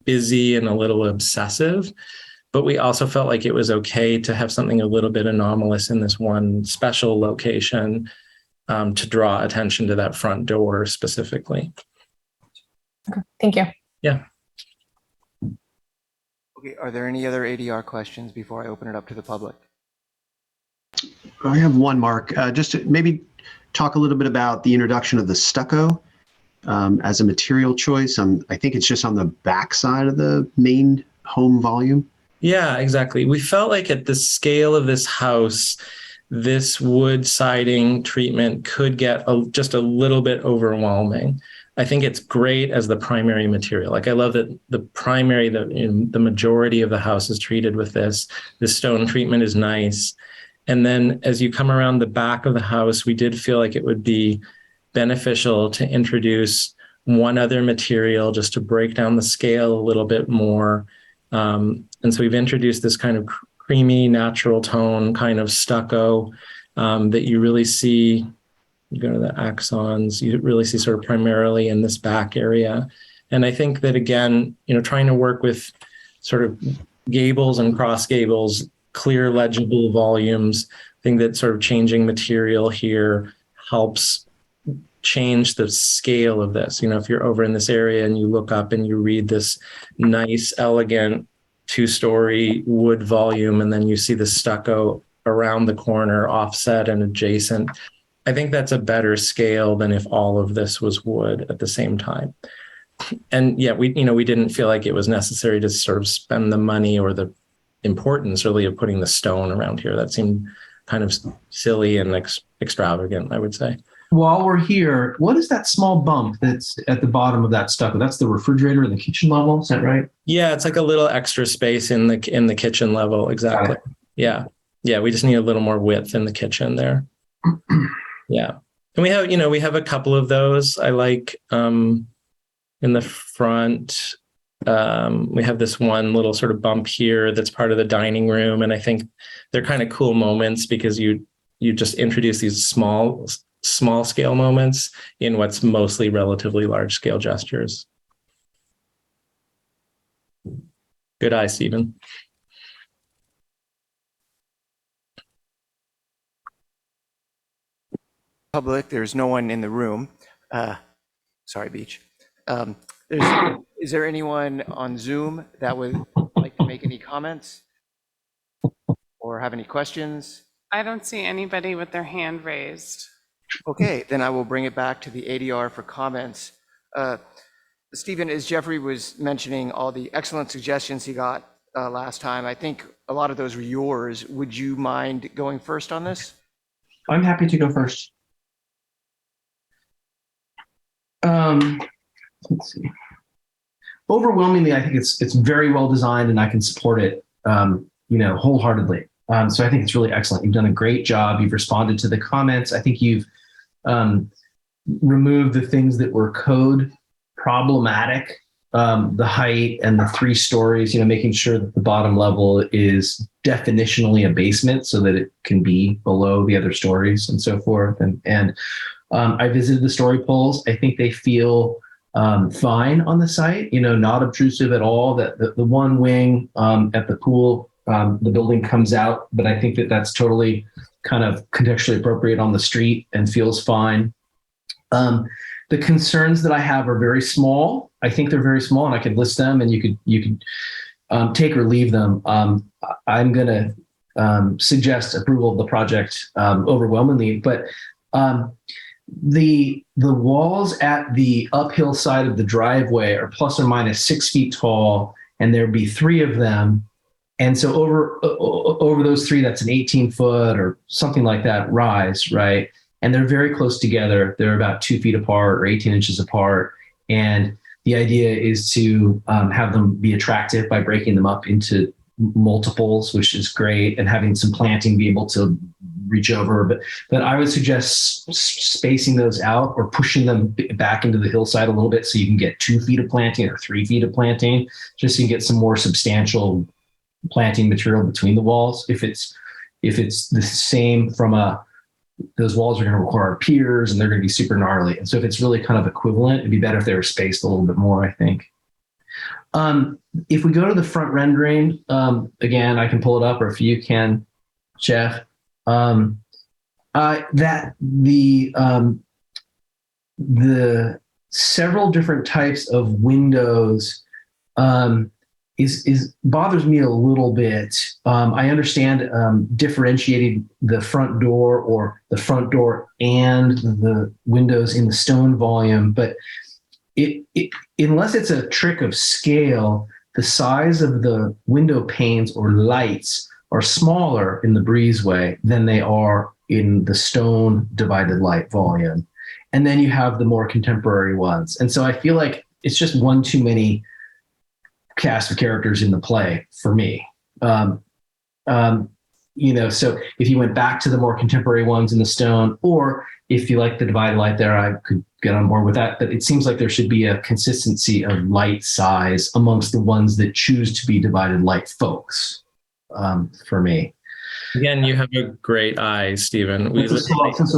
busy and a little obsessive, but we also felt like it was okay to have something a little bit anomalous in this one special location, to draw attention to that front door specifically. Okay, thank you. Yeah. Okay, are there any other ADR questions before I open it up to the public? I have one, Mark. Just to maybe talk a little bit about the introduction of the stucco as a material choice. I think it's just on the back side of the main home volume. Yeah, exactly. We felt like at the scale of this house, this wood siding treatment could get just a little bit overwhelming. I think it's great as the primary material. Like I love that the majority of the house is treated with this. The stone treatment is nice. And then as you come around the back of the house, we did feel like it would be beneficial to introduce one other material just to break down the scale a little bit more. And so we've introduced this kind of creamy, natural tone kind of stucco that you really see. You go to the axons, you really see sort of primarily in this back area. And I think that, again, trying to work with sort of gables and cross gables, clear, legible volumes, I think that sort of changing material here helps change the scale of this. If you're over in this area and you look up and you read this nice, elegant, 2-story wood volume, and then you see the stucco around the corner, offset and adjacent. I think that's a better scale than if all of this was wood at the same time. And yeah, we didn't feel like it was necessary to sort of spend the money or the importance really of putting the stone around here. That seemed kind of silly and extravagant, I would say. While we're here, what is that small bump that's at the bottom of that stucco? That's the refrigerator in the kitchen level, is that right? Yeah, it's like a little extra space in the kitchen level, exactly. Yeah. We just need a little more width in the kitchen there. Yeah. And we have a couple of those. I like in the front, we have this one little sort of bump here that's part of the dining room. And I think they're kind of cool moments because you just introduce these small scale moments in what's mostly relatively large scale gestures. Good eye, Stephen. Public, there's no one in the room. Sorry, Beach. Is there anyone on Zoom that would like to make any comments or have any questions? I don't see anybody with their hand raised. Okay, then I will bring it back to the ADR for comments. Stephen, as Jeffrey was mentioning all the excellent suggestions he got last time, I think a lot of those were yours. Would you mind going first on this? I'm happy to go first. Let's see. Overwhelmingly, I think it's very well designed, and I can support it, wholeheartedly. So I think it's really excellent. You've done a great job. You've responded to the comments. I think you've removed the things that were code problematic, the height and the 3 stories. Making sure that the bottom level is definitionally a basement so that it can be below the other stories and so forth. And I visited the story poles. I think they feel fine on the site, not obtrusive at all. That the one wing at the pool, the building comes out, but I think that that's totally kind of contextually appropriate on the street and feels fine. The concerns that I have are very small. I think they're very small, and I could list them, and you could take or leave them. I'm going to suggest approval of the project overwhelmingly, but the walls at the uphill side of the driveway are plus or minus 6 feet tall, and there'd be 3 of them. And so over those 3, that's an 18-foot or something like that rise, right? And they're very close together. They're about 2 feet apart or 18 inches apart. And the idea is to have them be attractive by breaking them up into multiples, which is great, and having some planting be able to reach over. But I would suggest spacing those out or pushing them back into the hillside a little bit so you can get 2 feet of planting or 3 feet of planting, just so you can get some more substantial planting material between the walls. If it's the same those walls are going to require piers and they're going to be super gnarly. And so if it's really kind of equivalent, it'd be better if they were spaced a little bit more, I think. If we go to the front rendering, again, I can pull it up, or if you can, Jeff, that the several different types of windows is bothers me a little bit. I understand differentiating the front door or the front door and the windows in the stone volume, but unless it's a trick of scale, the size of the window panes or lights are smaller in the breezeway than they are in the stone divided light volume. And then you have the more contemporary ones. And so I feel like it's just one too many cast of characters in the play for me. So if you went back to the more contemporary ones in the stone, or if you like the divided light there, I could get on board with that. But it seems like there should be a consistency of light size amongst the ones that choose to be divided light folks, for me. Again, you have a great eye, Stephen. It's a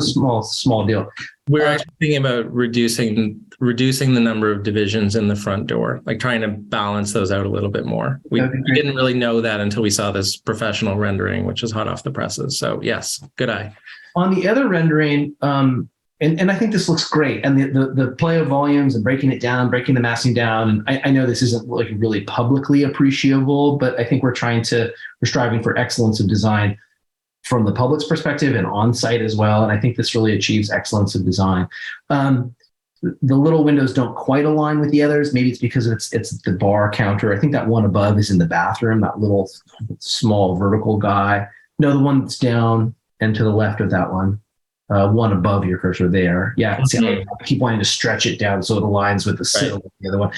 small deal. We're actually thinking about reducing the number of divisions in the front door, like trying to balance those out a little bit more. We didn't really know that until we saw this professional rendering, which is hot off the presses. So yes, good eye. On the other rendering, and I think this looks great, and the play of volumes and breaking it down, breaking the massing down. And I know this isn't like really publicly appreciable, but I think we're striving for excellence of design from the public's perspective and on site as well. And I think this really achieves excellence of design. The little windows don't quite align with the others. Maybe it's because it's the bar counter. I think that one above is in the bathroom, that little small vertical guy. No, the one that's down and to the left of that one. One above your cursor there. Yeah, see, I keep wanting to stretch it down so it aligns with the sill of the other one.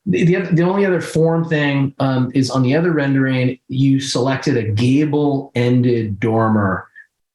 The only other form thing is on the other rendering, you selected a gable-ended dormer,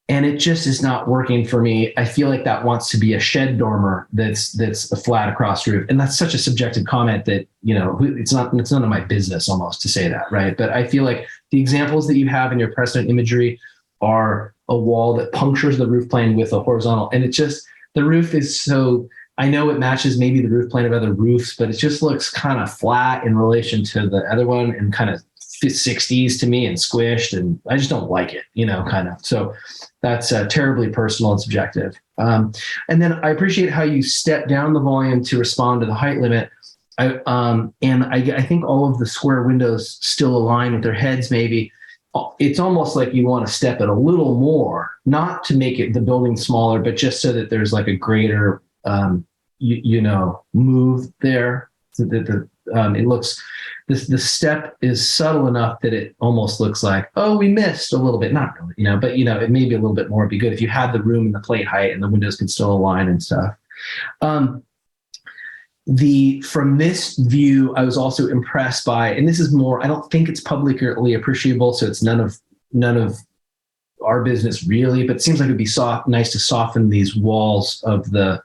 and it just is not working for me. I feel like that wants to be a shed dormer that's a flat across roof, and that's such a subjective comment that it's none of my business almost to say that, right? But I feel like the examples that you have in your precedent imagery are a wall that punctures the roof plane with a horizontal, and the roof is so. I know it matches maybe the roof plane of other roofs, but it just looks kind of flat in relation to the other one and kind of 60s to me and squished, and I just don't like it, kind of. So that's terribly personal and subjective. And then I appreciate how you step down the volume to respond to the height limit. I think all of the square windows still align with their heads maybe. It's almost like you want to step it a little more, not to make the building smaller, but just so that there's like a greater move there. So that it looks, the step is subtle enough that it almost looks like, oh, we missed a little bit. Not really, but it may be a little bit more. It'd be good if you had the room and the plate height and the windows could still align and stuff. From this view, I was also impressed by, and this is more, I don't think it's publicly appreciable, so it's none of our business really, but it seems like it'd be nice to soften these walls of the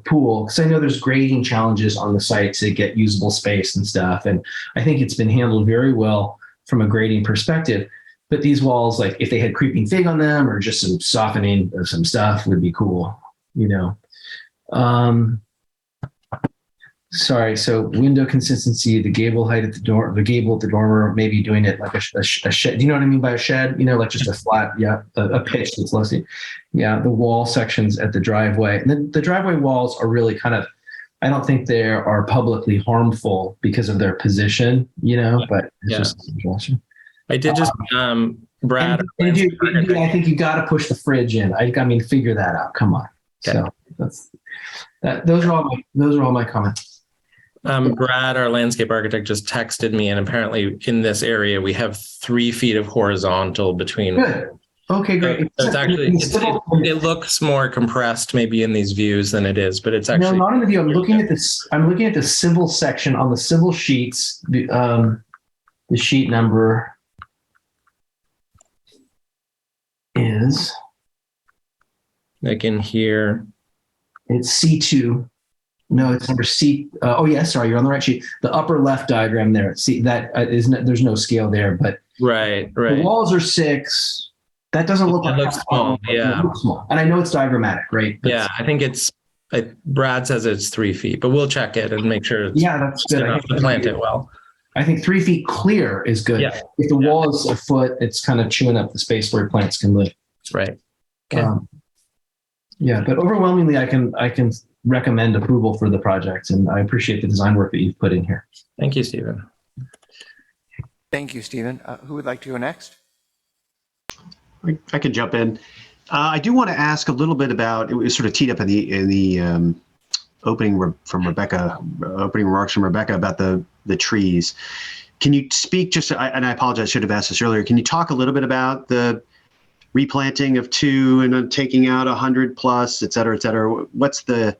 pool, because I know there's grading challenges on the site to get usable space and stuff, and I think it's been handled very well from a grading perspective. But these walls, like if they had creeping fig on them or just some softening of some stuff, would be cool, Sorry, so window consistency, the gable height at the door, the gable at the dormer, maybe doing it like a shed. Do you know what I mean by a shed? Like just a flat, a pitch that's loosey. Yeah, the wall sections at the driveway. And then the driveway walls are really kind of, I don't think they are publicly harmful because of their position, but it's just a suggestion. I did just, Brad. And dude, I think you got to push the fridge in. I mean, figure that out. Come on. So those are all my comments. Brad, our landscape architect, just texted me, and apparently in this area, we have 3 feet of horizontal between. Good. Okay, great. So it's actually, it looks more compressed maybe in these views than it is, but it's No, actually. not in the view. I'm looking at this. I'm looking at the civil section on the civil sheets. The sheet number is Like in here. it's C2. No, it's number C. Oh, yeah, sorry, you're on the right sheet. The upper left diagram there. See, that there's no scale there, but Right. the walls are 6. That doesn't look like It looks small. Yeah. It looks small. And I know it's diagrammatic, right? Yeah, I think Brad says it's 3 feet, but we'll check it and make sure it's That's good. enough to plant it well. I think 3 feet clear is good. Yeah. If the wall is a foot, it's kind of chewing up the space where plants can live. Right. Okay. But overwhelmingly, I can recommend approval for the project, and I appreciate the design work that you've put in here. Thank you, Stephen. Thank you, Stephen. Who would like to go next? I can jump in. I do want to ask a little bit about, it was sort of teed up in the opening remarks from Rebecca about the trees. Can you speak just, and I apologize, I should have asked this earlier. Can you talk a little bit about the replanting of 2 and then taking out 100 plus, et cetera, et cetera? What's the,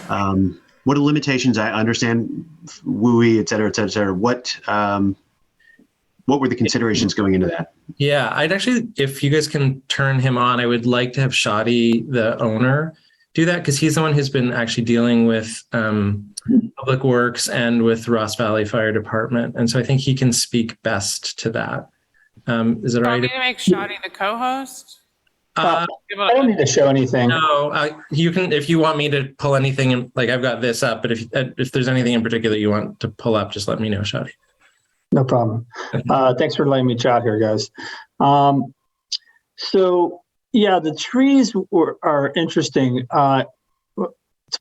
what are the limitations? I understand WUI, et cetera, et cetera, et cetera. What were the considerations going into that? Yeah, I'd actually, if you guys can turn him on, I would like to have Shadi, the owner, do that, because he's the one who's been actually dealing with Public Works and with Ross Valley Fire Department. And so I think he can speak best to that. Is it all Want me right? to make Shadi the co-host? I don't need to show anything. No, you can, if you want me to pull anything, like I've got this up, but if there's anything in particular you want to pull up, just let me know, Shadi. No problem. Thanks for letting me chat here, guys. So yeah, the trees are interesting. To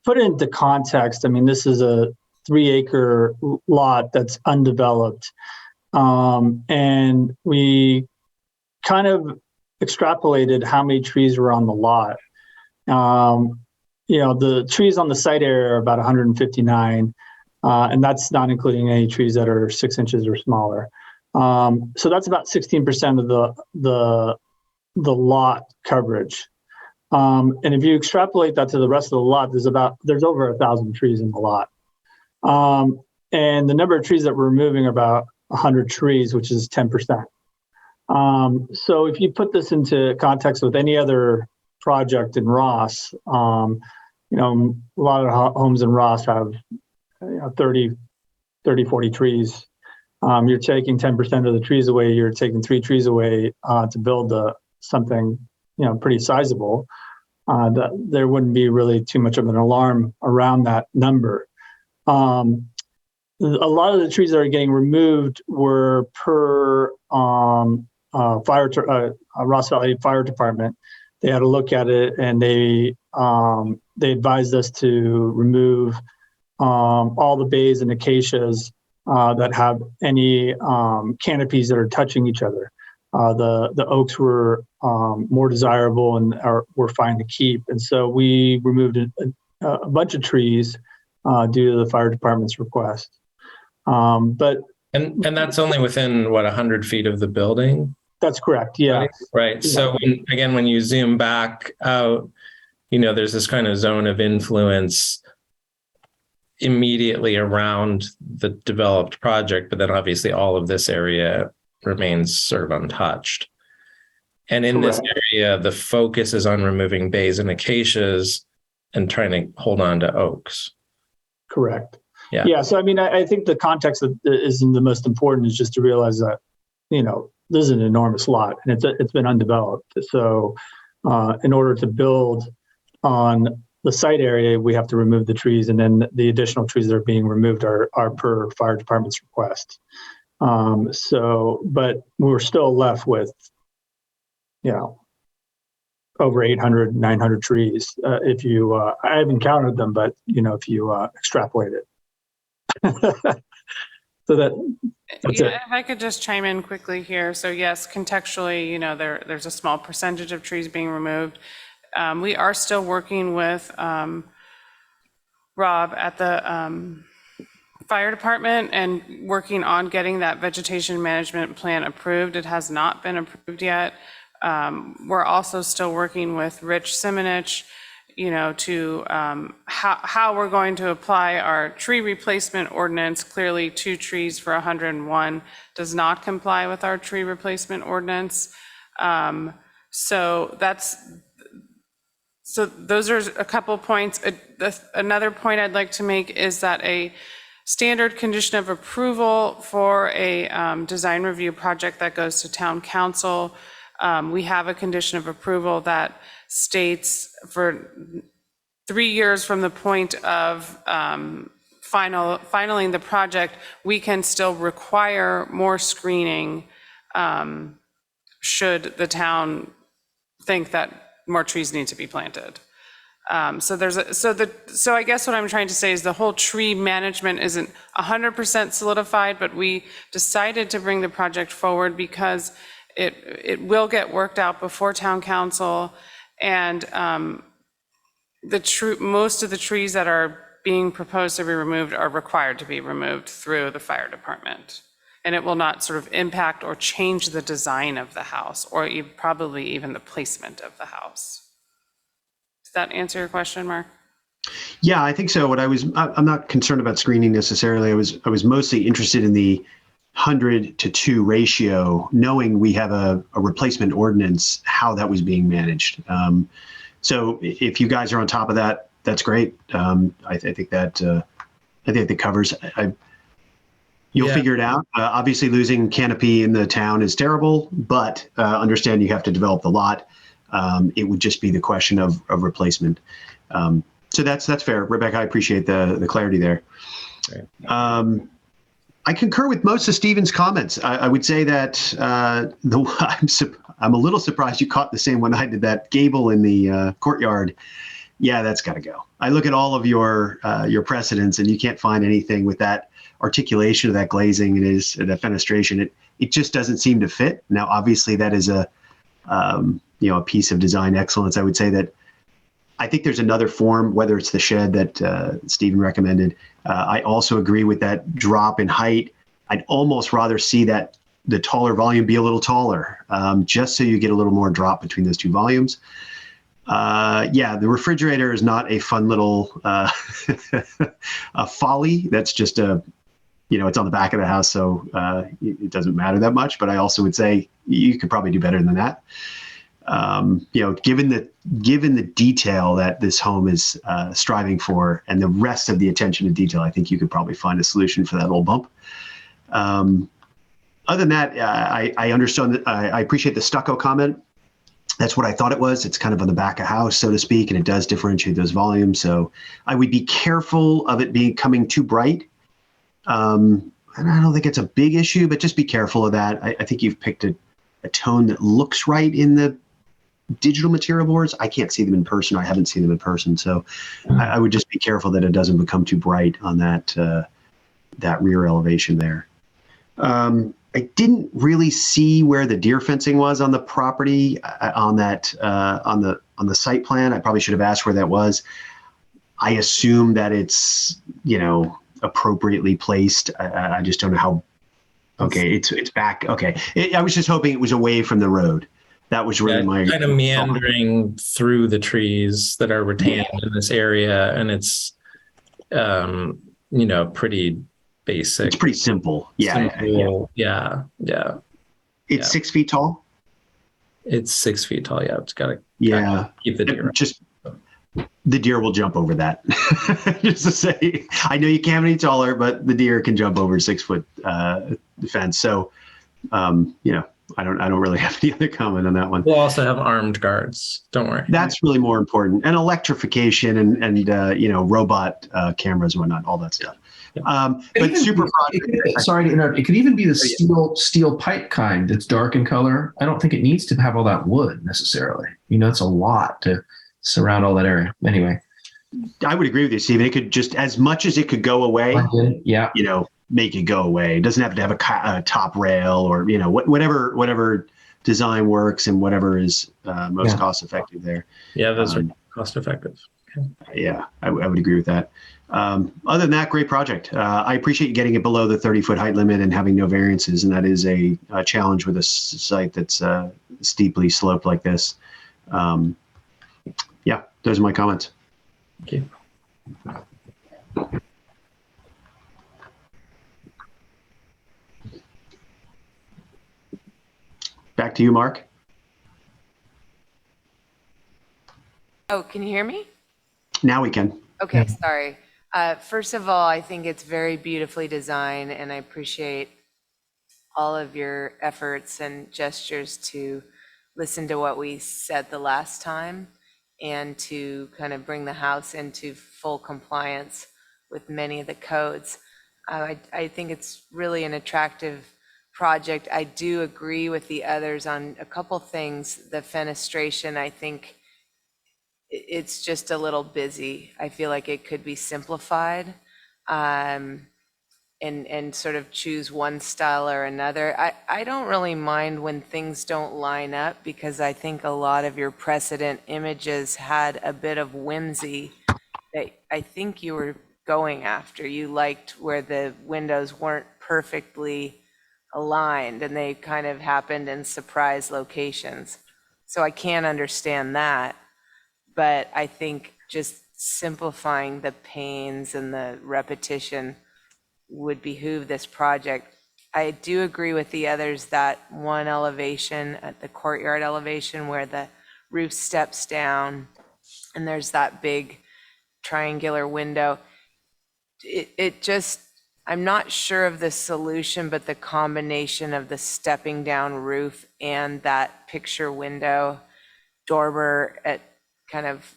put it into context, I mean, this is a 3-acre lot that's undeveloped. And we kind of extrapolated how many trees were on the lot. The trees on the site area are about 159. And that's not including any trees that are 6 inches or smaller. So that's about 16% of the lot coverage. And if you extrapolate that to the rest of the lot, there's over 1,000 trees in the lot. And the number of trees that we're removing are about 100 trees, which is 10%. So if you put this into context with any other project in Ross, a lot of homes in Ross have 30, 40 trees. You're taking 10% of the trees away. You're taking 3 trees away to build something, pretty sizable. There wouldn't be really too much of an alarm around that number. A lot of the trees that are getting removed were per Ross Valley Fire Department. They had a look at it, and they advised us to remove all the bays and acacias that have any canopies that are touching each other. The oaks were more desirable and were fine to keep. And so we removed a bunch of trees due to the fire department's request. And that's only within 100 feet of the building? That's correct. Yeah. Right. So when you zoom back out, there's this kind of zone of influence immediately around the developed project, but then obviously all of this area remains sort of untouched. And in this area, the focus is on removing bays and acacias and trying to hold on to oaks. Correct. Yeah. Yeah. So, I mean, I think the context that is the most important is just to realize that, this is an enormous lot and it's been undeveloped. So in order to build on the site area, we have to remove the trees, and then the additional trees that are being removed are per fire department's request. But we're still left with, over 800, 900 trees. If you, I haven't counted them, but if you extrapolate it. So that's it. If I could just chime in quickly here. So yes, contextually, there's a small percentage of trees being removed. We are still working with Rob at the fire department and working on getting that vegetation management plan approved. It has not been approved yet. We're also still working with Rich Simonich, to how we're going to apply our tree replacement ordinance. Clearly, 2 trees for 101 does not comply with our tree replacement ordinance. So those are a couple points. Another point I'd like to make is that a standard condition of approval for a design review project that goes to town council, we have a condition of approval that states for 3 years from the point of finaling the project, we can still require more screening should the town think that more trees need to be planted. So I guess what I'm trying to say is the whole tree management isn't 100% solidified, but we decided to bring the project forward because it will get worked out before town council, and most of the trees that are being proposed to be removed are required to be removed through the fire department. And it will not sort of impact or change the design of the house, or probably even the placement of the house. Does that answer your question, Mark? Yeah, I think so. I'm not concerned about screening necessarily. I was mostly interested in the 100 to 2 ratio, knowing we have a replacement ordinance, how that was being managed. So if you guys are on top of that, that's great. I think that covers. You'll figure it out. Obviously, losing canopy in the town is terrible, but understand you have to develop the lot. It would just be the question of replacement. So that's fair. Rebecca, I appreciate the clarity there. Right. I concur with most of Stephen's comments. I would say that I'm a little surprised you caught the same one I did, that gable in the courtyard. Yeah, that's got to go. I look at all of your precedents, and you can't find anything with that articulation of that glazing and that fenestration. It just doesn't seem to fit. Now, obviously, that is a piece of design excellence. I would say that I think there's another form, whether it's the shed that Stephen recommended. I also agree with that drop in height. I'd almost rather see that the taller volume be a little taller, just so you get a little more drop between those 2 volumes. The refrigerator is not a fun little a folly. That's just it's on the back of the house, so it doesn't matter that much. But I also would say you could probably do better than that. Given the detail that this home is striving for, and the rest of the attention to detail, I think you could probably find a solution for that little bump. Other than that, I understand that. I appreciate the stucco comment. That's what I thought it was. It's kind of on the back of house, so to speak, and it does differentiate those volumes. So I would be careful of it becoming too bright. And I don't think it's a big issue, but just be careful of that. I think you've picked a tone that looks right in the digital material boards. I can't see them in person. I haven't seen them in person. So I would just be careful that it doesn't become too bright on that rear elevation there. I didn't really see where the deer fencing was on the property on the site plan. I probably should have asked where that was. I assume that it's, appropriately placed. I just don't know how. Okay, it's back. Okay, I was just hoping it was away from the road. That was really my kind of meandering through the trees that are retained in this area, and it's pretty basic. It's pretty simple. Yeah. It's 6 feet tall. It's 6 feet tall. Yeah, it's got to keep the deer. The deer will jump over that. Just to say, I know you can't have any taller, but the deer can jump over 6 foot fence. So, I don't really have any other comment on that one. We'll also have armed guards. Don't worry. That's really more important. And electrification and robot cameras and whatnot, all that stuff. But super project. Sorry to interrupt. It could even be the steel pipe kind that's dark in color. I don't think it needs to have all that wood necessarily. It's a lot to surround all that area. Anyway, I would agree with you, Stephen. It could just, as much as it could go away. Make it go away. It doesn't have to have a top rail or whatever design works and whatever is most Yeah. cost effective there. Yeah, those are cost effective. Yeah, I would agree with that. Other than that, great project. I appreciate you getting it below the 30-foot height limit and having no variances, and that is a challenge with a site that's steeply sloped like this. Yeah, those are my comments. Thank you. Back to you, Mark. Oh, can you hear me? Now we can. Okay, sorry. First of all, I think it's very beautifully designed, and I appreciate all of your efforts and gestures to listen to what we said the last time and to kind of bring the house into full compliance with many of the codes. I think it's really an attractive project. I do agree with the others on a couple things. The fenestration, I think it's just a little busy. I feel like it could be simplified, and sort of choose one style or another. I don't really mind when things don't line up, because I think a lot of your precedent images had a bit of whimsy that I think you were going after. You liked where the windows weren't perfectly aligned and they kind of happened in surprise locations. So I can understand that, but I think just simplifying the pains and the repetition would behoove this project. I do agree with the others that one elevation at the courtyard elevation where the roof steps down and there's that big triangular window. It just, I'm not sure of the solution, but the combination of the stepping down roof and that picture window dormer at kind of,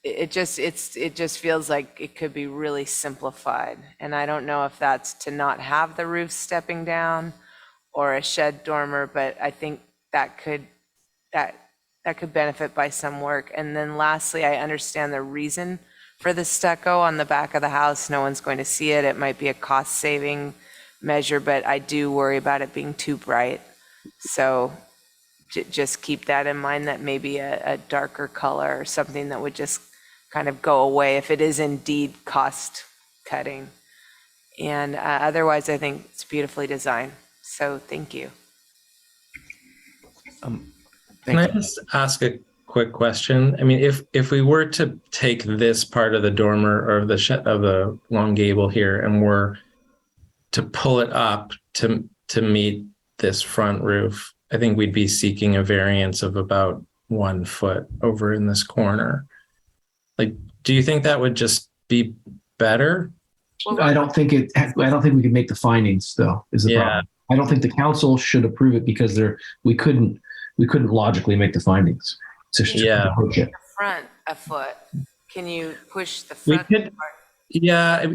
it just feels like it could be really simplified. And I don't know if that's to not have the roof stepping down or a shed dormer, but I think that could benefit by some work. And then lastly, I understand the reason for the stucco on the back of the house. No one's going to see it. It might be a cost saving measure, but I do worry about it being too bright. So just keep that in mind, that maybe a darker color or something that would just kind of go away if it is indeed cost cutting. And otherwise, I think it's beautifully designed. So thank you. Can I just ask a quick question? I mean, if we were to take this part of the dormer or of the long gable here and were to pull it up to meet this front roof, I think we'd be seeking a variance of about 1 foot over in this corner. Like, do you think that would just be better? I don't think we could make the findings though, is the problem. I don't think the council should approve it because we couldn't logically make the findings. The front a foot. Can you push the front part? Yeah,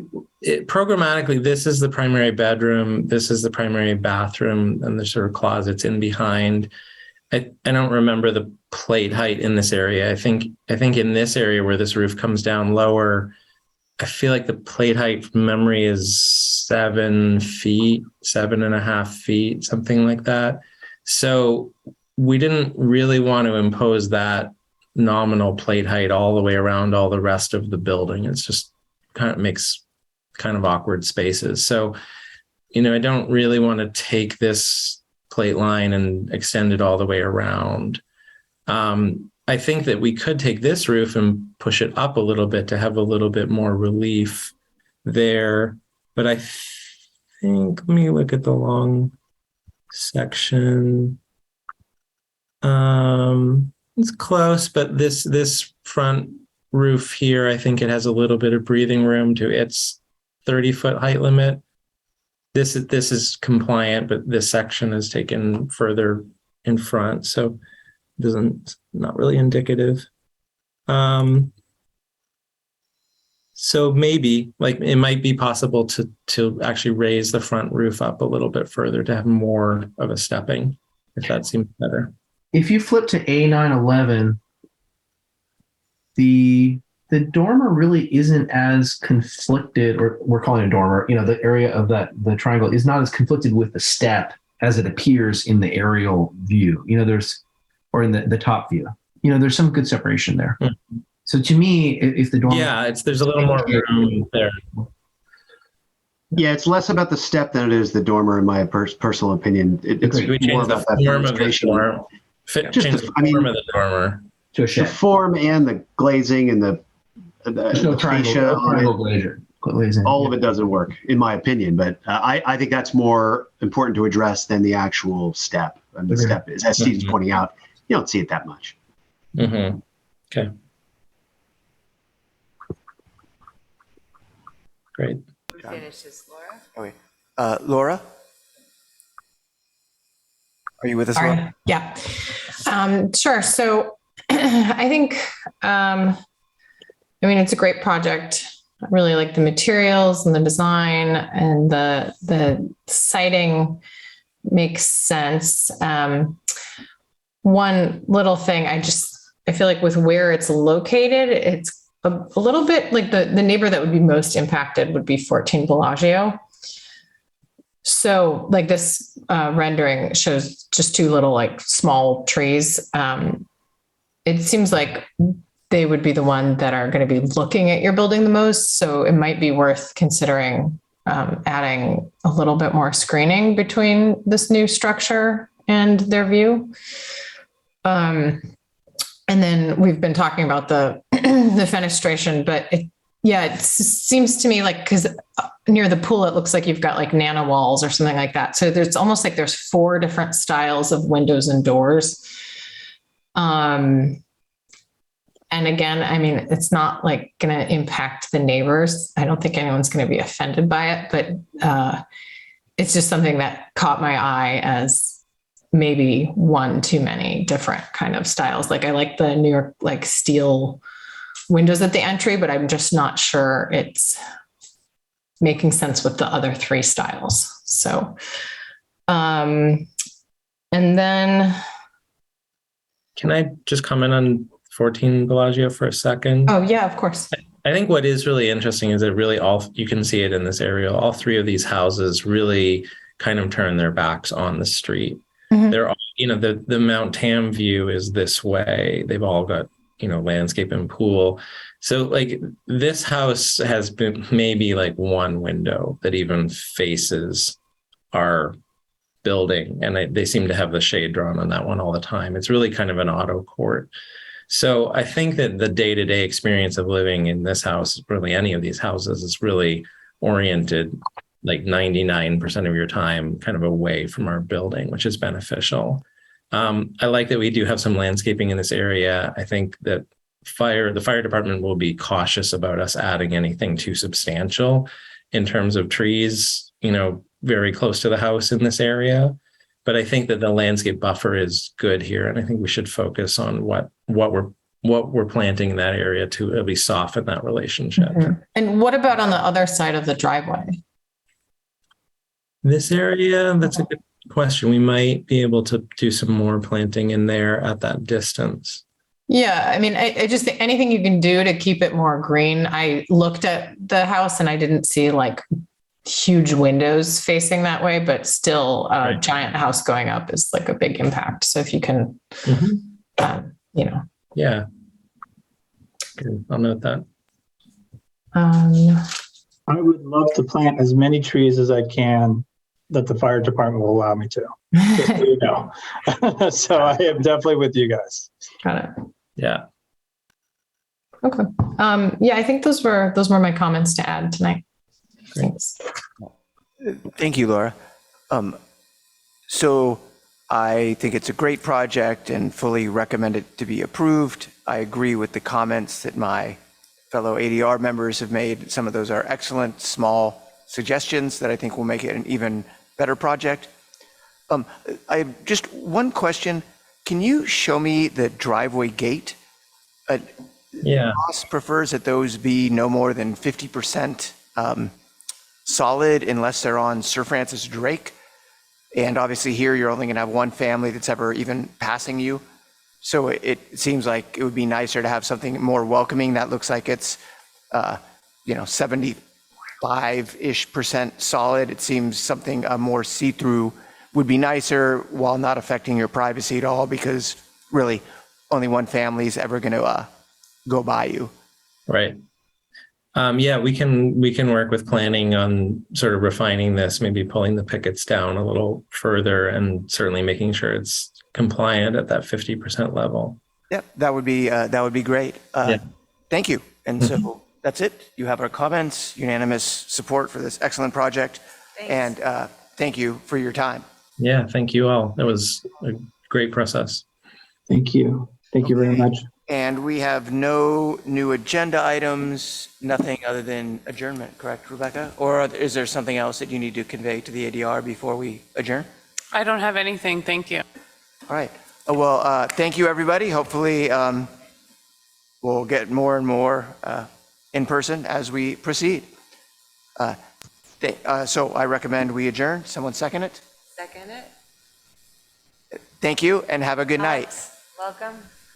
programmatically, this is the primary bedroom, this is the primary bathroom, and there's sort of closets in behind. I don't remember the plate height in this area. I think in this area where this roof comes down lower, I feel like the plate height from memory is 7 feet, 7.5 feet, something like that. So we didn't really want to impose that nominal plate height all the way around all the rest of the building. It's just kind of makes kind of awkward spaces. So, I don't really want to take this plate line and extend it all the way around. I think that we could take this roof and push it up a little bit to have a little bit more relief there. But I think, let me look at the long section. It's close, but this front roof here, I think it has a little bit of breathing room to its 30-foot height limit. This is compliant, but this section is taken further in front, so not really indicative. So maybe it might be possible to actually raise the front roof up a little bit further to have more of a stepping, if that seems better. If you flip to A911, the dormer really isn't as conflicted, or we're calling it a dormer, the area of the triangle is not as conflicted with the step as it appears in the aerial view. Or in the top view. There's some good separation there. So to me, if the dormer, Yeah, there's a little more room there. Yeah, it's less about the step than it is the dormer, in my personal opinion. It's We more change the about that form of the fenestration. dormer. Change the form of the dormer. to a The shed. form and the glazing and There's no the triangle, fascia on it, glazing. all of it doesn't work, in my opinion. But I think that's more important to address than the actual step. And the Okay. step is, as Steve's pointing out, you don't see it that much. Mm-hmm. Okay. Great. Who finishes, Laura? Oh, wait. Laura? Are you with us, Sorry. Laura? Yeah. Sure. So I think, it's a great project. I really like the materials and the design, and the siding makes sense. One little thing, I feel like with where it's located, it's a little bit like the neighbor that would be most impacted would be 14 Bellagio. So like this rendering shows just two little like small trees. It seems like they would be the one that are going to be looking at your building the most. So it might be worth considering adding a little bit more screening between this new structure and their view. And then we've been talking about the the fenestration, but it seems to me like, because near the pool, it looks like you've got like nano walls or something like that. So there's almost like there's 4 different styles of windows and doors. And again, it's not like going to impact the neighbors. I don't think anyone's going to be offended by it, but it's just something that caught my eye as maybe one too many different kind of styles. Like I like the New York like steel windows at the entry, but I'm just not sure it's making sense with the other 3 styles. So, and then. Can I just comment on 14 Bellagio for a second? Oh yeah, of course. I think what is really interesting is that really you can see it in this aerial. All 3 of these houses really kind of turn their backs on the street. Mhm. They're all, the Mount Tam view is this way. They've all got, landscape and pool. So like this house has been maybe like one window that even faces our building. And they seem to have the shade drawn on that one all the time. It's really kind of an auto court. So I think that the day-to-day experience of living in this house, really any of these houses, is really oriented like 99% of your time kind of away from our building, which is beneficial. I like that we do have some landscaping in this area. I think that the fire department will be cautious about us adding anything too substantial in terms of trees, very close to the house in this area. But I think that the landscape buffer is good here. And I think we should focus on what we're planting in that area to at least soften that relationship. Mhm. And what about on the other side of the driveway? This area, that's a good question. We might be able to do some more planting in there at that distance. Yeah, I just think anything you can do to keep it more green. I looked at the house and I didn't see like huge windows facing that way, but still a giant house going up is like a big impact. So if you can, Yeah. Good. I'll note that. I would love to plant as many trees as I can that the fire department will allow me to, just so you know. So I am definitely with you guys. Got it. Yeah. Okay. Yeah, I think those were my comments to add tonight. Thanks. Thank you, Laura. So I think it's a great project and fully recommend it to be approved. I agree with the comments that my fellow ADR members have made. Some of those are excellent, small suggestions that I think will make it an even better project. I have just one question. Can you show me the driveway gate? Yeah. Ross prefers that those be no more than 50% solid unless they're on Sir Francis Drake. And obviously here you're only gonna have one family that's ever even passing you. So it seems like it would be nicer to have something more welcoming that looks like it's 75-ish% solid. It seems something more see-through would be nicer while not affecting your privacy at all, because really only one family is ever going to go by you. Right. Yeah, we can work with planning on sort of refining this, maybe pulling the pickets down a little further, and certainly making sure it's compliant at that 50% level. Yeah, that would be great. Thank you. And so that's it. You have our comments, unanimous support for this excellent project. Thanks. And thank you for your time. Yeah, thank you all. That was a great process. Thank you. Thank you very much. And we have no new agenda items, nothing other than adjournment, correct, Rebecca? Or is there something else that you need to convey to the ADR before we adjourn? I don't have anything. Thank you. All right. Well, thank you, everybody. Hopefully, we'll get more and more in person as we proceed. So I recommend we adjourn. Someone second it? Second it? Thank you and have a good night. Welcome.